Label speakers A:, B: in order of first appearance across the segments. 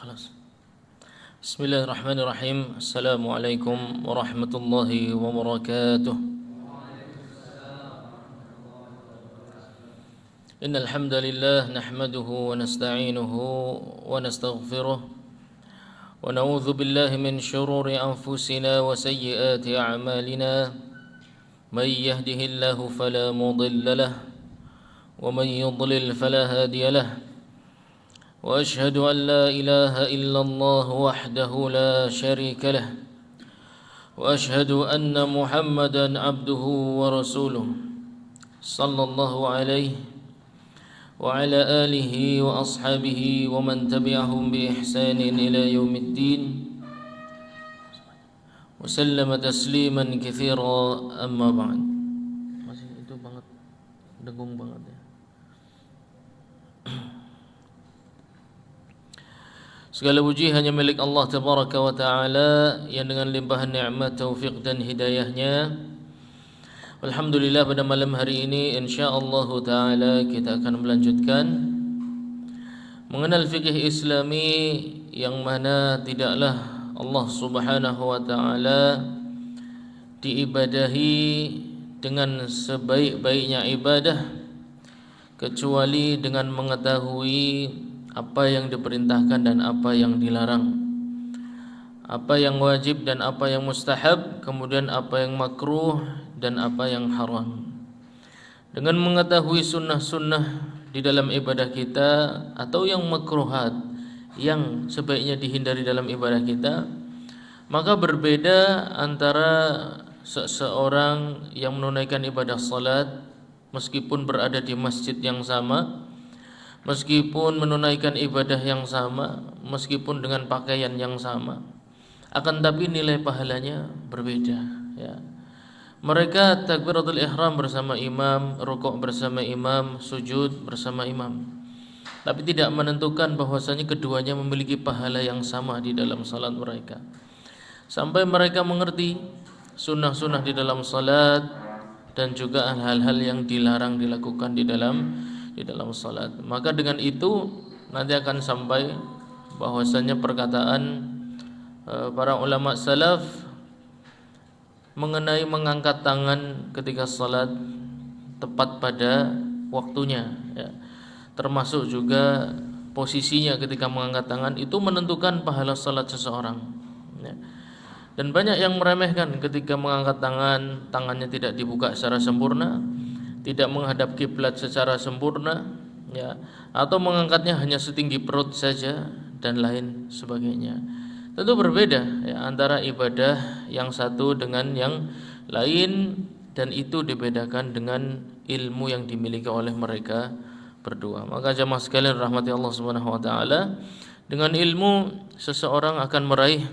A: خلاص. بسم الله الرحمن الرحيم. السلام عليكم ورحمة الله وبركاته. إن الحمد لله نحمده ونستعينه ونستغفره ونعوذ بالله من شرور أنفسنا وسيئات أعمالنا. من يهده الله فلا مضل له ومن يضلل فلا هادي له. وأشهد أن لا إله إلا الله وحده لا شريك له. وأشهد أن محمدا عبده ورسوله صلى الله عليه وعلى آله وأصحابه ومن تبعهم بإحسان إلى يوم الدين وسلم تسليما كثيرا. أما بعد. Masih itu banget, dengung banget ya. Segala puji hanya milik Allah Tabaraka wa Ta'ala yang dengan limpahan nikmat, taufik dan hidayahnya, alhamdulillah pada malam hari ini insyaallah Ta'ala kita akan melanjutkan mengenal fikih Islami yang mana tidaklah Allah Subhanahu wa Ta'ala diibadahi dengan sebaik-baiknya ibadah kecuali dengan mengetahui apa yang diperintahkan dan apa yang dilarang, apa yang wajib dan apa yang mustahab, kemudian apa yang makruh dan apa yang haram. Dengan mengetahui sunnah-sunnah di dalam ibadah kita atau yang makruhat yang sebaiknya dihindari dalam ibadah kita, maka berbeda antara seseorang yang menunaikan ibadah salat meskipun berada di masjid yang sama, meskipun menunaikan ibadah yang sama, meskipun dengan pakaian yang sama, akan tapi nilai pahalanya berbeda ya. Mereka takbiratul ihram bersama imam, rukuk bersama imam, sujud bersama imam, tapi tidak menentukan bahwasanya keduanya memiliki pahala yang sama di dalam salat mereka. Sampai mereka mengerti sunnah-sunnah di dalam salat dan juga hal-hal yang dilarang dilakukan di dalam salat. Maka dengan itu nanti akan sampai bahwasanya perkataan para ulama salaf mengenai mengangkat tangan ketika salat tepat pada waktunya ya. Termasuk juga posisinya ketika mengangkat tangan itu menentukan pahala salat seseorang ya. Dan banyak yang meremehkan ketika mengangkat tangan, tangannya tidak dibuka secara sempurna, tidak menghadap kiblat secara sempurna ya, atau mengangkatnya hanya setinggi perut saja dan lain sebagainya. Tentu berbeda ya, antara ibadah yang satu dengan yang lain, dan itu dibedakan dengan ilmu yang dimiliki oleh mereka berdua. Maka jamaah sekalian rahmati Allah Subhanahu wa taala, dengan ilmu seseorang akan meraih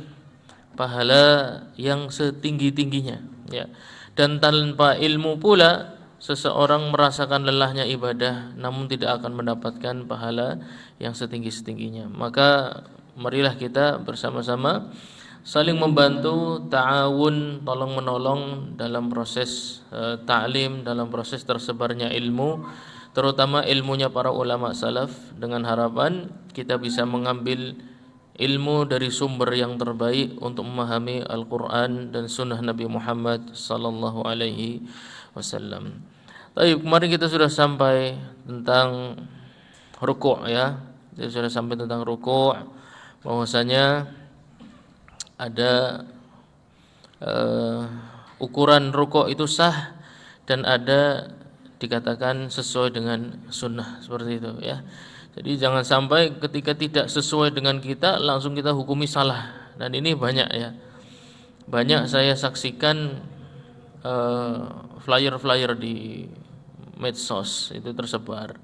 A: pahala yang setinggi-tingginya ya. Dan tanpa ilmu pula seseorang merasakan lelahnya ibadah namun tidak akan mendapatkan pahala yang setinggi-tingginya. Maka marilah kita bersama-sama saling membantu, ta'awun, tolong menolong dalam proses ta'lim, dalam proses tersebarnya ilmu, terutama ilmunya para ulama salaf, dengan harapan kita bisa mengambil ilmu dari sumber yang terbaik untuk memahami Al-Quran dan Sunnah Nabi Muhammad sallallahu alaihi wasallam. Baik, kemarin kita sudah sampai tentang rukuk ya. Kita sudah sampai tentang rukuk, bahwasanya ada ukuran rukuk itu sah dan ada dikatakan sesuai dengan sunnah, seperti itu ya. Jadi jangan sampai ketika tidak sesuai dengan kita langsung kita hukumi salah. Dan ini banyak ya. Banyak saya saksikan flyer-flyer di medsos itu tersebar.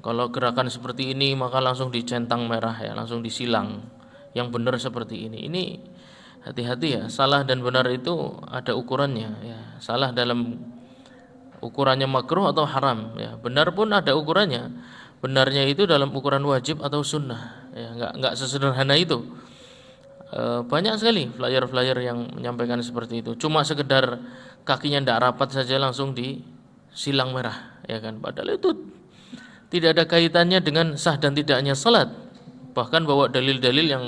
A: Kalau gerakan seperti ini maka langsung dicentang merah ya, langsung disilang. Yang benar seperti ini. Ini hati-hati ya, salah dan benar itu ada ukurannya ya. Salah dalam ukurannya makruh atau haram ya. Benar pun ada ukurannya. Benarnya itu dalam ukuran wajib atau sunnah ya, enggak sesederhana itu. Banyak sekali flyer-flyer yang menyampaikan seperti itu. Cuma sekedar kakinya tidak rapat saja langsung disilang merah ya kan. Padahal itu tidak ada kaitannya dengan sah dan tidaknya salat. bahkan bawa dalil-dalil yang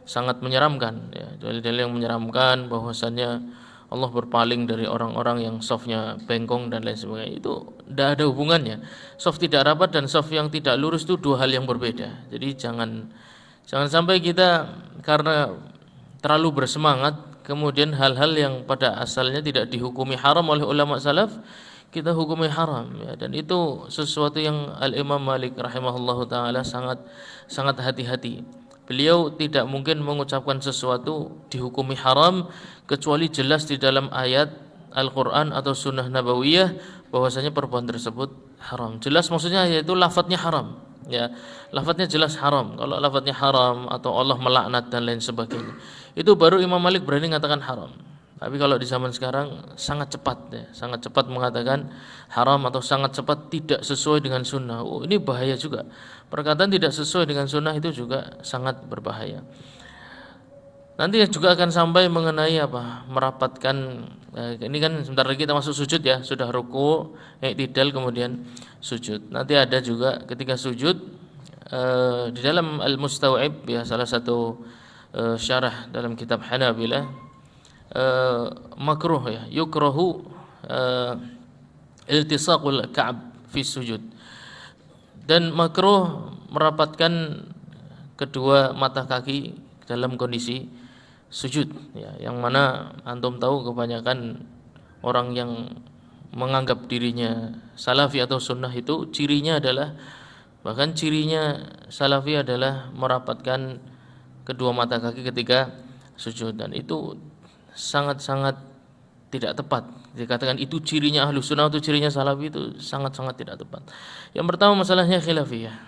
A: sangat menyeramkan, ya, dalil-dalil yang menyeramkan bahwasannya Allah berpaling dari orang-orang yang softnya bengkong dan lain sebagainya. Itu tidak ada hubungannya. Soft tidak rapat dan soft yang tidak lurus itu dua hal yang berbeda. Jadi jangan sampai kita karena terlalu bersemangat kemudian hal-hal yang pada asalnya tidak dihukumi haram oleh ulama salaf kita hukumi haram, ya. Dan itu sesuatu yang Al-Imam Malik rahimahullahu taala sangat hati-hati. Beliau tidak mungkin mengucapkan sesuatu dihukumi haram kecuali jelas di dalam ayat Al-Quran atau Sunnah Nabawiyah bahwasanya perbuatan tersebut haram. Jelas maksudnya yaitu lafadznya haram, ya, lafadznya jelas haram. Kalau lafadznya haram atau Allah melaknat dan lain sebagainya, itu baru Imam Malik berani mengatakan haram. Tapi kalau di zaman sekarang sangat cepat, ya, sangat cepat mengatakan haram atau sangat cepat tidak sesuai dengan sunnah. Oh, ini bahaya juga. Perkataan tidak sesuai dengan sunnah itu juga sangat berbahaya. Nanti juga akan sampai mengenai apa? Merapatkan. Ini kan sebentar lagi kita masuk sujud, ya, sudah ruku, i'tidal, kemudian sujud. Nanti ada juga ketika sujud di dalam Al-Mustaw'ib, ya, salah satu syarah dalam kitab Hanabilah. Makruh, ya, yukrahu iltisaqul ka'b fi sujud, dan makruh merapatkan kedua mata kaki dalam kondisi sujud, ya, yang mana antum tahu kebanyakan orang yang menganggap dirinya salafi atau sunnah itu cirinya salafi adalah merapatkan kedua mata kaki ketika sujud, dan itu sangat-sangat tidak tepat. Dikatakan itu cirinya ahlu sunnah atau cirinya salafi itu sangat-sangat tidak tepat. Yang pertama masalahnya khilafiyah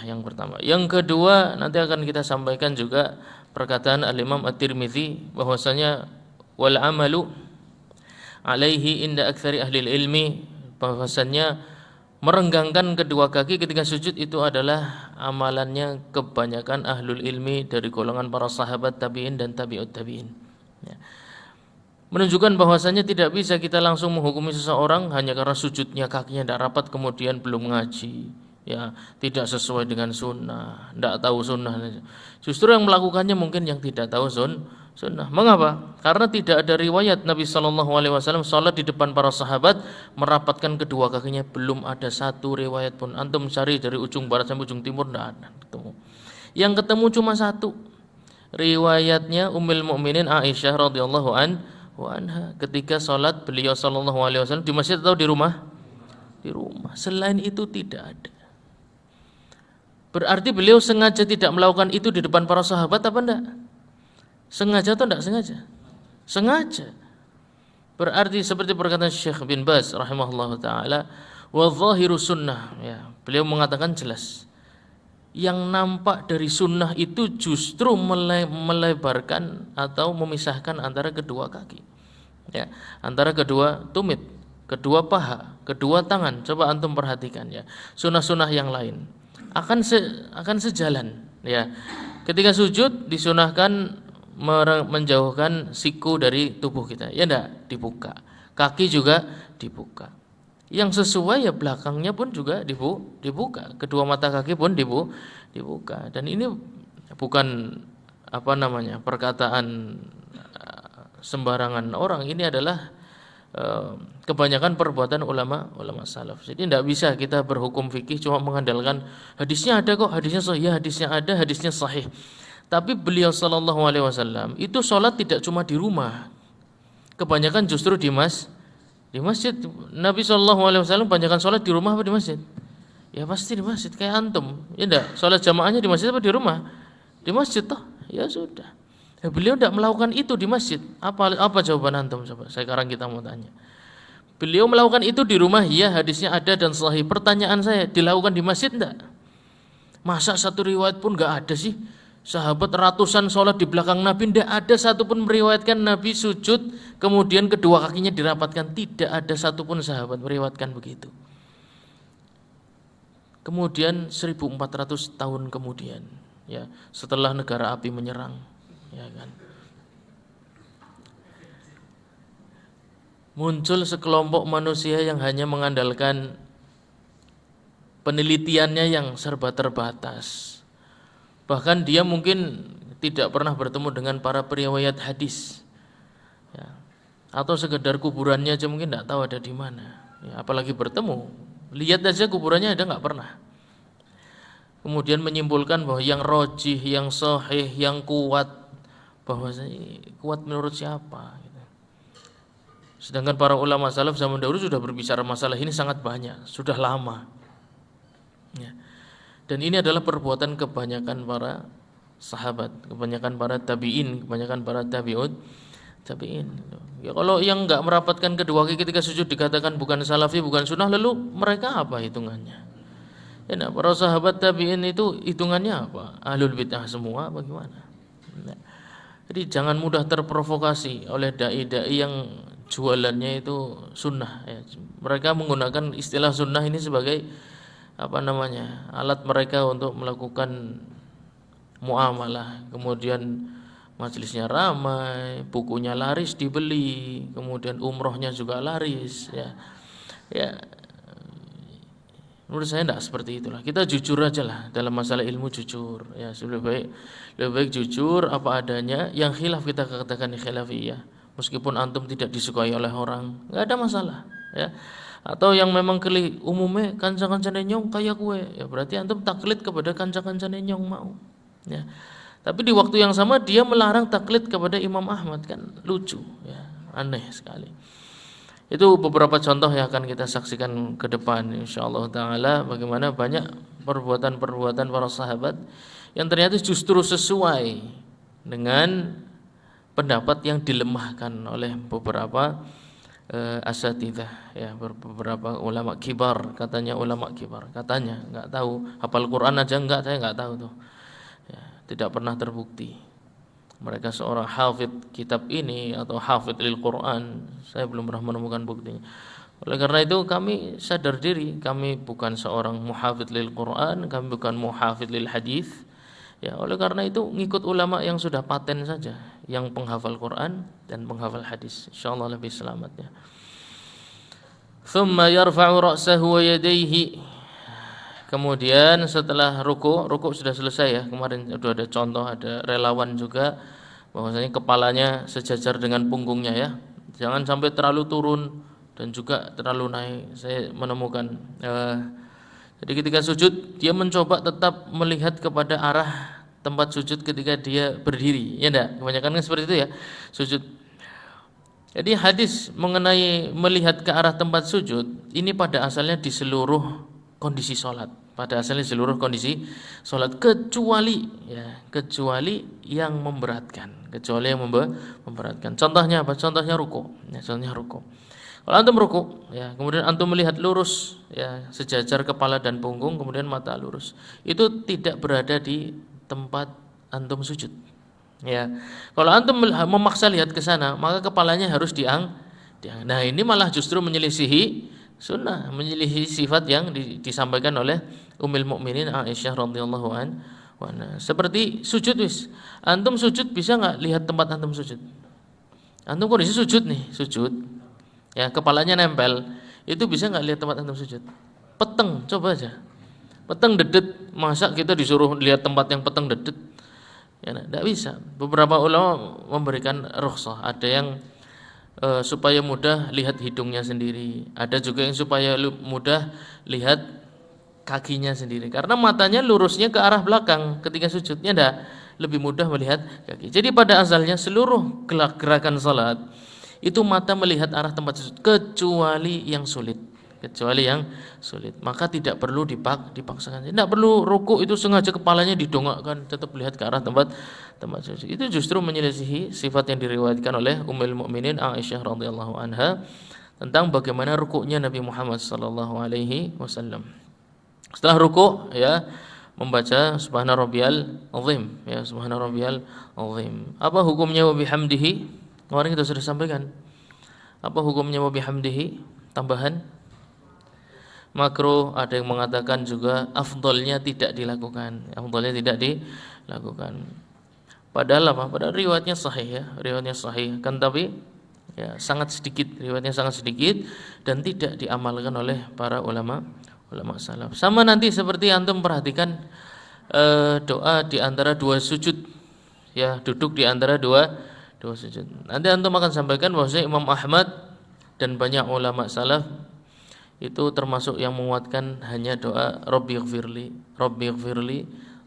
A: yang pertama. Yang kedua nanti akan kita sampaikan juga perkataan Al-Imam At-Tirmidzi bahwasanya wal amalu alaihi inda aktsari ahli ilmi, bahwasanya merenggangkan kedua kaki ketika sujud itu adalah amalannya kebanyakan ahlul ilmi dari golongan para sahabat, tabi'in dan tabi'ut tabi'in, ya. Menunjukkan bahwasanya tidak bisa kita langsung menghukumi seseorang hanya karena sujudnya kakinya tidak rapat kemudian belum ngaji, ya, tidak sesuai dengan sunnah, tidak tahu sunnah. Justru yang melakukannya mungkin yang tidak tahu sunnah. Mengapa? Karena tidak ada riwayat Nabi SAW salat di depan para sahabat merapatkan kedua kakinya. Belum ada satu riwayat pun. Antum cari dari ujung barat sampai ujung timur tidak ada ketemu. Yang ketemu cuma satu, riwayatnya Ummul Mukminin Aisyah radhiyallahu anha ketika salat beliau SAW di masjid atau di rumah? Di rumah. Selain itu tidak ada. Berarti beliau sengaja tidak melakukan itu di depan para sahabat apa enggak? Sengaja atau tidak sengaja? Sengaja. Berarti seperti perkataan Syekh bin Baz rahimahullah ta'ala, wa zahiru sunnah, ya, beliau mengatakan jelas yang nampak dari sunnah itu justru melebarkan atau memisahkan antara kedua kaki, ya, antara kedua tumit, kedua paha, kedua tangan. Coba antum perhatikan, ya, sunnah-sunnah yang lain akan sejalan, ya. Ketika sujud disunahkan menjauhkan siku dari tubuh kita, ya enggak, dibuka. Kaki juga dibuka. Yang sesuai ya belakangnya pun juga dibuka. Kedua mata kaki pun dibuka. Dan ini bukan perkataan sembarangan orang. Ini adalah kebanyakan perbuatan ulama salaf. Jadi tidak bisa kita berhukum fikih cuma mengandalkan hadisnya ada kok, hadisnya sahih, ya, hadisnya ada, hadisnya sahih. Tapi beliau sallallahu alaihi wasallam itu sholat tidak cuma di rumah. Kebanyakan justru di masjid. Nabi sallallahu alaihi wasallam kebanyakan sholat di rumah apa di masjid? Ya pasti di masjid, kayak antum. Ya enggak, sholat jamaahnya di masjid apa di rumah? Di masjid toh. Ya sudah. Ya, beliau tidak melakukan itu di masjid. Apa jawaban antum coba? Sekarang kita mau tanya. Beliau melakukan itu di rumah, ya, hadisnya ada dan sahih. Pertanyaan saya, dilakukan di masjid enggak? Masa satu riwayat pun enggak ada sih? Sahabat ratusan sholat di belakang Nabi, tidak ada satupun meriwayatkan Nabi sujud kemudian kedua kakinya dirapatkan. Tidak ada satupun sahabat meriwayatkan begitu. Kemudian 1400 tahun kemudian, ya, setelah negara api menyerang, ya kan, muncul sekelompok manusia yang hanya mengandalkan penelitiannya yang serba terbatas. Bahkan dia mungkin tidak pernah bertemu dengan para periwayat hadis, ya. Atau sekedar kuburannya aja mungkin tidak tahu ada di mana, ya, apalagi bertemu. Lihat aja kuburannya ada nggak pernah. Kemudian menyimpulkan bahwa yang rojih, yang sahih, yang kuat, bahwasanya kuat menurut siapa? Gitu. Sedangkan para ulama salaf zaman dahulu sudah berbicara masalah ini sangat banyak, sudah lama. Ya. Dan ini adalah perbuatan kebanyakan para sahabat, kebanyakan para tabi'in, kebanyakan para tabi'in. Ya, kalau yang enggak merapatkan kedua kaki ketika sujud dikatakan bukan salafi, bukan sunnah, lalu mereka apa hitungannya? Ya, nah, para sahabat tabi'in itu hitungannya apa? Ahlul bid'ah semua bagaimana? Nah, jadi jangan mudah terprovokasi oleh dai-dai yang jualannya itu sunnah, ya. Mereka menggunakan istilah sunnah ini sebagai alat mereka untuk melakukan muamalah. Kemudian majelisnya ramai, bukunya laris dibeli, kemudian umrohnya juga laris, ya. Ya, menurut saya tidak seperti itulah. Kita jujur aja lah dalam masalah ilmu, jujur, ya. Lebih baik jujur apa adanya. Yang khilaf kita katakan khilafiyah, meskipun antum tidak disukai oleh orang, nggak ada masalah, ya. Atau yang memang keli umumnya kanca-kancane nyong kayak kue, ya berarti antum taklid kepada kanca-kancane nyong mau, ya. Tapi di waktu yang sama dia melarang taklid kepada Imam Ahmad, kan lucu, ya, aneh sekali. Itu beberapa contoh yang akan kita saksikan ke depan insyaallah taala, bagaimana banyak perbuatan-perbuatan para sahabat yang ternyata justru sesuai dengan pendapat yang dilemahkan oleh beberapa asatidzah, ya, beberapa ulama kibar, katanya ulama kibar, katanya nggak tahu, hafal Quran aja enggak, saya nggak tahu tuh, ya, tidak pernah terbukti mereka seorang hafidz kitab ini atau hafidz lil Quran, saya belum pernah menemukan buktinya. Oleh karena itu kami sadar diri, kami bukan seorang muhafidz lil Quran, kami bukan muhafidz lil hadis, ya. Oleh karena itu ngikut ulama yang sudah paten saja, yang penghafal Quran dan penghafal hadis, insyaallah lebih selamatnya. Thumma yarfa'u ra'sahu wa yadayhi. Kemudian setelah ruku sudah selesai, ya. Kemarin sudah ada contoh, ada relawan juga, bahwasanya kepalanya sejajar dengan punggungnya, ya. Jangan sampai terlalu turun dan juga terlalu naik. Saya menemukan jadi ketika sujud dia mencoba tetap melihat kepada arah tempat sujud ketika dia berdiri, ya enggak? Kebanyakan kan seperti itu, ya, sujud. Jadi hadis mengenai melihat ke arah tempat sujud ini pada asalnya di seluruh kondisi sholat, pada asalnya seluruh kondisi sholat, kecuali yang memberatkan, memberatkan. Contohnya apa? Contohnya ruku, ya, contohnya ruku. Kalau antum ruku, ya, kemudian antum melihat lurus, ya, sejajar kepala dan punggung, kemudian mata lurus, itu tidak berada di tempat antum sujud, ya. Kalau antum memaksa lihat ke sana, maka kepalanya harus diang. Nah, ini malah justru menyelisihi sunnah, menyelisihi sifat yang disampaikan oleh Ummul Mukminin Aisyah radhiyallahu anha. Seperti sujud, antum sujud bisa nggak lihat tempat antum sujud? Antum kondisi sujud nih, ya, kepalanya nempel, itu bisa nggak lihat tempat antum sujud? Peteng, coba aja. Peteng dedet, masa kita disuruh lihat tempat yang peteng dedet? Ya, tidak bisa. Beberapa ulama memberikan rukhsah, ada yang supaya mudah lihat hidungnya sendiri, ada juga yang supaya mudah lihat kakinya sendiri, karena matanya lurusnya ke arah belakang ketika sujudnya, ada lebih mudah melihat kaki. Jadi pada asalnya seluruh gerakan salat itu mata melihat arah tempat sujud, kecuali yang sulit, maka tidak perlu dipaksakan. Tidak perlu ruku itu sengaja kepalanya didongakkan, tetap lihat ke arah tempat sujud. Itu justru menyelisihi sifat yang diriwayatkan oleh Ummul Mukminin Aisyah radhiyallahu anha tentang bagaimana rukuknya Nabi Muhammad sallallahu alaihi wasallam. Setelah ruku, ya, membaca subhana rabbiyal azim, ya, subhana rabbiyal azim. Apa hukumnya wa bihamdihi? Kemarin kita sudah sampaikan. Apa hukumnya wa bihamdihi? Tambahan makruh, ada yang mengatakan juga afdolnya tidak dilakukan. Padahal apa? Padahal riwayatnya sahih, ya, riwayatnya sahih. Kan tapi, ya, sangat sedikit, riwayatnya sangat sedikit dan tidak diamalkan oleh para ulama ulama salaf. Sama nanti seperti antum perhatikan doa di antara dua sujud, ya, duduk di antara dua sujud. Nanti antum akan sampaikan bahwa Imam Ahmad dan banyak ulama salaf itu termasuk yang menguatkan hanya doa Rabbighfirli, Rabbighfirli,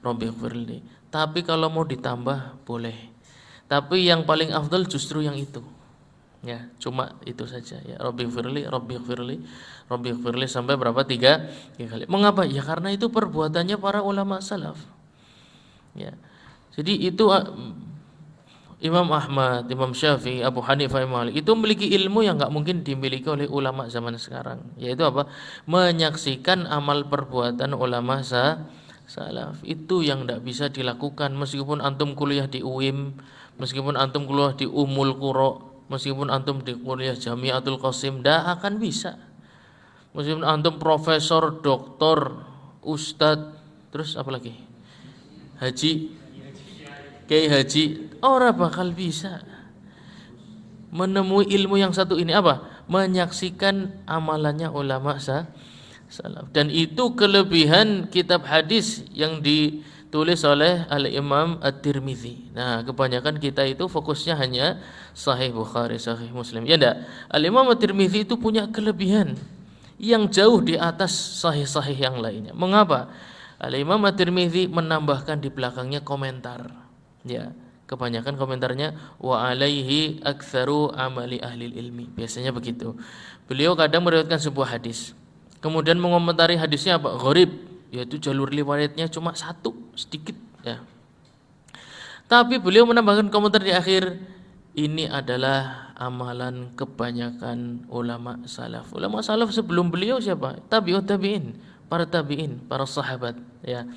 A: Rabbighfirli. Tapi kalau mau ditambah boleh. Tapi yang paling afdal justru yang itu. Ya, cuma itu saja ya. Rabbighfirli, Rabbighfirli, Rabbighfirli sampai berapa? Tiga kali. Mengapa? Ya karena itu perbuatannya para ulama salaf. Ya. Jadi itu Imam Ahmad, Imam Syafi'i, Abu Hanifah, Imam Malik itu memiliki ilmu yang enggak mungkin dimiliki oleh ulama zaman sekarang. Yaitu apa? Menyaksikan amal perbuatan ulama salaf. Itu yang enggak bisa dilakukan meskipun antum kuliah di UIM, meskipun antum kuliah di Ummul Qura, meskipun antum di kuliah Jamiatul Qasim, tidak akan bisa. Meskipun antum profesor, doktor, ustadz, terus apa lagi? Haji, Kiai Haji, orang bakal bisa menemui ilmu yang satu ini. Apa? Menyaksikan amalannya ulama salaf. Dan itu kelebihan kitab hadis yang ditulis oleh Al-Imam At-Tirmidzi. Nah, kebanyakan kita itu fokusnya hanya Sahih Bukhari, Sahih Muslim. Ya enggak? Al-Imam At-Tirmidzi itu punya kelebihan yang jauh di atas sahih-sahih yang lainnya. Mengapa? Al-Imam At-Tirmidzi menambahkan di belakangnya komentar. Ya, kebanyakan komentarnya wa alaihi aktsaru amali ahli ilmi. Biasanya begitu. Beliau kadang meriwayatkan sebuah hadis, kemudian mengomentari hadisnya apa? Gharib, yaitu jalur riwayatnya cuma satu, sedikit ya. Tapi beliau menambahkan komentar di akhir, ini adalah amalan kebanyakan ulama salaf. Ulama salaf sebelum beliau siapa? Tabi'ut tabi'in, para sahabat ya.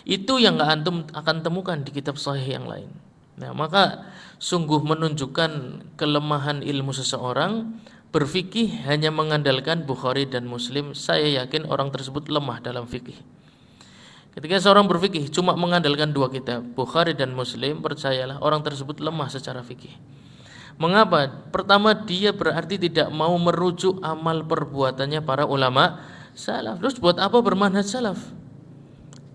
A: Itu yang enggak antum akan temukan di kitab sahih yang lain. Nah, maka sungguh menunjukkan kelemahan ilmu seseorang berfikih hanya mengandalkan Bukhari dan Muslim. Saya yakin orang tersebut lemah dalam fikih. Ketika seorang berfikih cuma mengandalkan dua kitab, Bukhari dan Muslim, percayalah orang tersebut lemah secara fikih. Mengapa? Pertama, dia berarti tidak mau merujuk amal perbuatannya para ulama salaf. Terus buat apa bermanhaj salaf?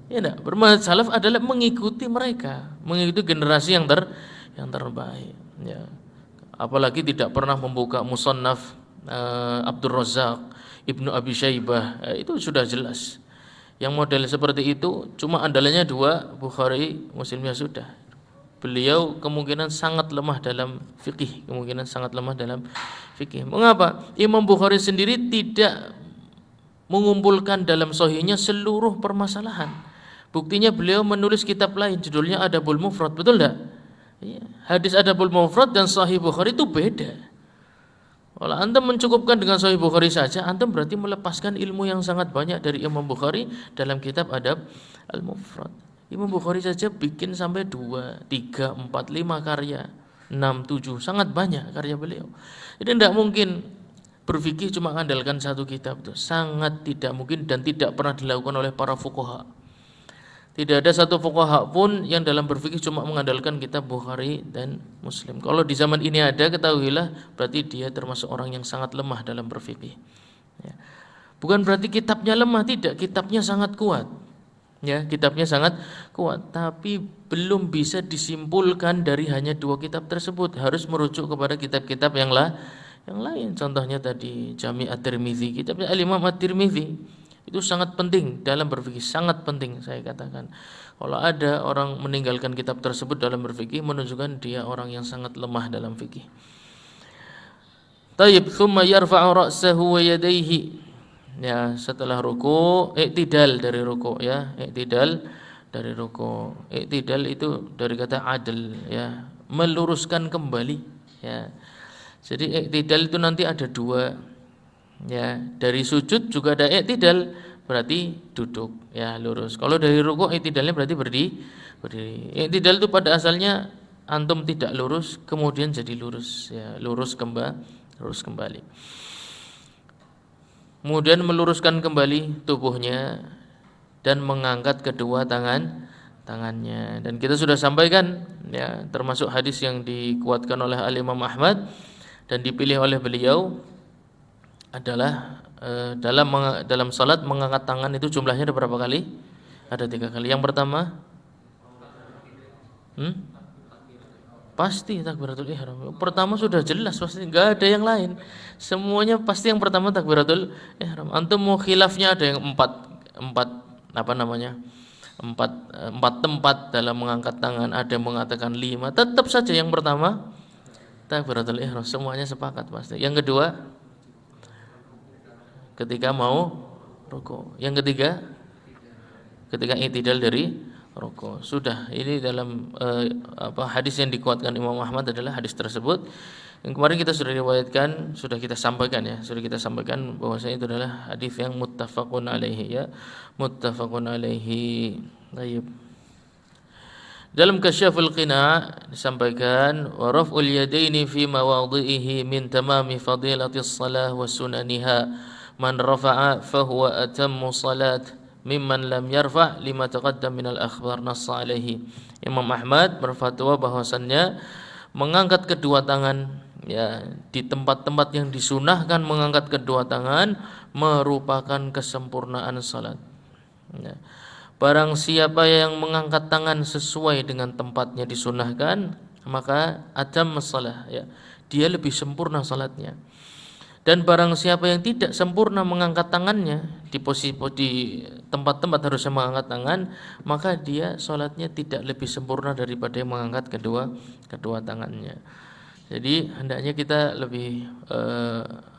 A: Ya enggak, bermanhaj salaf adalah mengikuti mereka, mengikuti generasi yang terbaik ya. Apalagi tidak pernah membuka musannaf Abdul Razzaq, Ibnu Abi Syaibah, itu sudah jelas. Yang model seperti itu cuma andalannya dua, Bukhari, Muslimnya sudah. Beliau kemungkinan sangat lemah dalam fikih, Mengapa? Imam Bukhari sendiri tidak mengumpulkan dalam sahihnya seluruh permasalahan. Buktinya beliau menulis kitab lain judulnya Adabul Mufrad, betul enggak? Ya, hadis Adabul Mufrad dan Sahih Bukhari itu beda. Kalau antum mencukupkan dengan Sahih Bukhari saja, antum berarti melepaskan ilmu yang sangat banyak dari Imam Bukhari dalam kitab Adab Al-Mufrad. Imam Bukhari saja bikin sampai 2, 3, 4, 5 karya, 6, 7, sangat banyak karya beliau. Jadi tidak mungkin berfikih cuma mengandalkan satu kitab itu, sangat tidak mungkin dan tidak pernah dilakukan oleh para fuqaha. Tidak ada satu fuqaha pun yang dalam berfikih cuma mengandalkan kitab Bukhari dan Muslim. Kalau di zaman ini ada, ketahuilah berarti dia termasuk orang yang sangat lemah dalam berfikih. Ya. Bukan berarti kitabnya lemah, tidak, kitabnya sangat kuat. Ya, kitabnya sangat kuat, tapi belum bisa disimpulkan dari hanya dua kitab tersebut. Harus merujuk kepada kitab-kitab yang lain. Contohnya tadi Jami' At-Tirmidzi, kitabnya Al-Imam At-Tirmidzi. Itu sangat penting dalam berfikih, sangat penting saya katakan. Kalau ada orang meninggalkan kitab tersebut dalam berfikih, menunjukkan dia orang yang sangat lemah dalam fikih. Tayyib, thumma yarfa'u ra'sahu wa yadayhi. Ya, setelah ruku, i'tidal dari ruku ya, i'tidal dari ruku. I'tidal itu dari kata adl ya, meluruskan kembali ya. Jadi i'tidal itu nanti ada dua. Ya, dari sujud juga ada i'tidal, berarti duduk ya, lurus. Kalau dari rukuk i'tidalnya berarti berdiri. I'tidal itu pada asalnya antum tidak lurus kemudian jadi lurus ya, lurus kembali. Kemudian meluruskan kembali tubuhnya dan mengangkat kedua tangannya. Dan kita sudah sampaikan ya, termasuk hadis yang dikuatkan oleh Al-Imam Ahmad dan dipilih oleh beliau, adalah dalam salat mengangkat tangan itu jumlahnya ada berapa kali? Ada 3 kali. Yang pertama, pasti takbiratul ihram. Pertama sudah jelas, pasti nggak ada yang lain. Semuanya pasti yang pertama takbiratul ihram. Antum mau khilafnya ada yang empat apa namanya? Empat tempat dalam mengangkat tangan, ada yang mengatakan 5. Tetap saja yang pertama takbiratul ihram, semuanya sepakat pasti. Yang kedua ketika mau rukuk. Yang ketiga ketika i'tidal dari rukuk. Sudah, ini dalam hadis yang dikuatkan Imam Ahmad adalah hadis tersebut. Yang kemarin kita sudah riwayatkan, sudah kita sampaikan bahwasanya itu adalah hadis yang muttafaqun alaihi ya. Muttafaqun alaihi. Baik. Dalam Kasyaful Qina disampaikan wa raf'ul yadaini fi mawadhi'ihi min tamami fadilatis shalah wa sunaniha. Man rafa'a fa huwa atammu salat mimman lam yarfa' lima taqaddam minal akhbar nassa alaihi. Imam Ahmad berfatwa bahwasannya mengangkat kedua tangan ya di tempat-tempat yang disunahkan mengangkat kedua tangan merupakan kesempurnaan salat. Ya. Barang siapa yang mengangkat tangan sesuai dengan tempatnya disunahkan, maka atam salah ya. Dia lebih sempurna salatnya. Dan barang siapa yang tidak sempurna mengangkat tangannya di posisi di tempat-tempat harusnya mengangkat tangan, maka dia sholatnya tidak lebih sempurna daripada yang mengangkat kedua tangannya. Jadi hendaknya kita lebih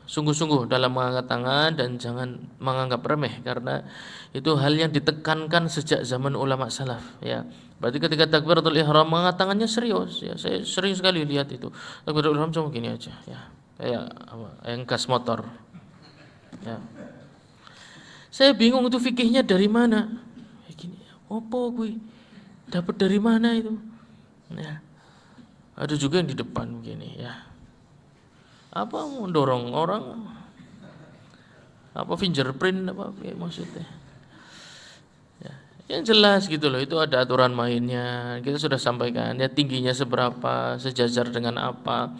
A: sungguh-sungguh dalam mengangkat tangan dan jangan menganggap remeh, karena itu hal yang ditekankan sejak zaman ulama salaf ya. Berarti ketika takbiratul ihram mengangkat tangannya serius ya. Saya sering sekali lihat itu. Takbiratul ihram cuma gini aja ya. Kayak yang gas motor ya. Saya bingung itu fikihnya dari mana gini, opo gue dapat dari mana itu ya. Ada juga yang di depan begini ya, apa mendorong orang, apa fingerprint apa maksudnya ya. Yang jelas gitu loh, itu ada aturan mainnya, kita sudah sampaikan ya, tingginya seberapa, sejajar dengan apa,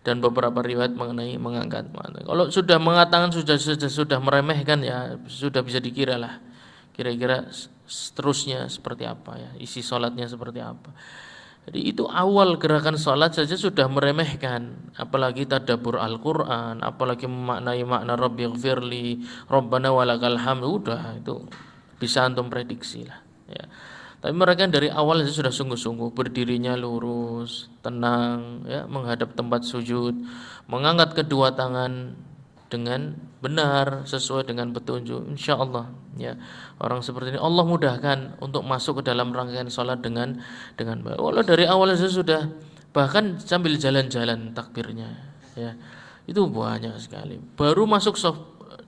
A: dan beberapa riwayat mengenai mengangkat. Kalau sudah mengatakan sudah meremehkan ya, sudah bisa dikira lah kira-kira seterusnya seperti apa ya, isi sholatnya seperti apa. Jadi itu awal gerakan sholat saja sudah meremehkan, apalagi tadabbur Al-Quran, apalagi memaknai makna Rabbighfirli Rabbana walakal hamd. Udah itu bisa antum prediksi lah ya. Tapi mereka dari awal sudah sungguh-sungguh, berdirinya lurus, tenang, ya, menghadap tempat sujud, mengangkat kedua tangan dengan benar sesuai dengan petunjuk. Insya Allah, ya, orang seperti ini Allah mudahkan untuk masuk ke dalam rangkaian sholat dengan baik. Walau dari awal sudah, bahkan sambil jalan-jalan takbirnya, ya, itu banyak sekali. Baru masuk soft,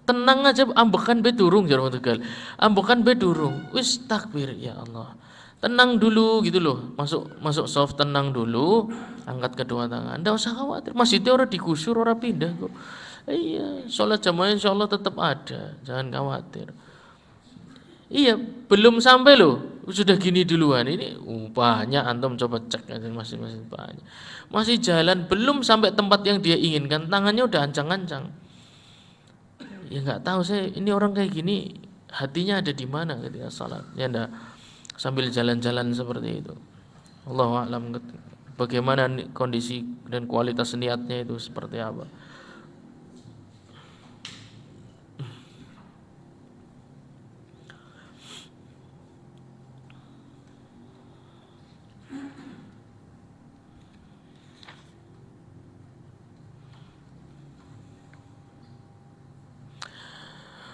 A: tenang aja, ambekan be durung jarang tegal, ambekan be durung, wis takbir, ya Allah. Tenang dulu gitu loh, masuk soft, tenang dulu, angkat kedua tangan, ndak usah khawatir, masjidnya orang digusur, orang pindah kok. Iya, sholat jamaah insya Allah tetap ada, jangan khawatir. Iya, belum sampai loh, sudah gini duluan. Ini banyak, antum coba cek aja, masih banyak, masih jalan, belum sampai tempat yang dia inginkan, tangannya udah ancang-ancang. Ya nggak tahu saya, ini orang kayak gini hatinya ada di mana ketika sholat, ya ndak. Sambil jalan-jalan seperti itu. Allahu a'lam bagaimana kondisi dan kualitas niatnya itu seperti apa.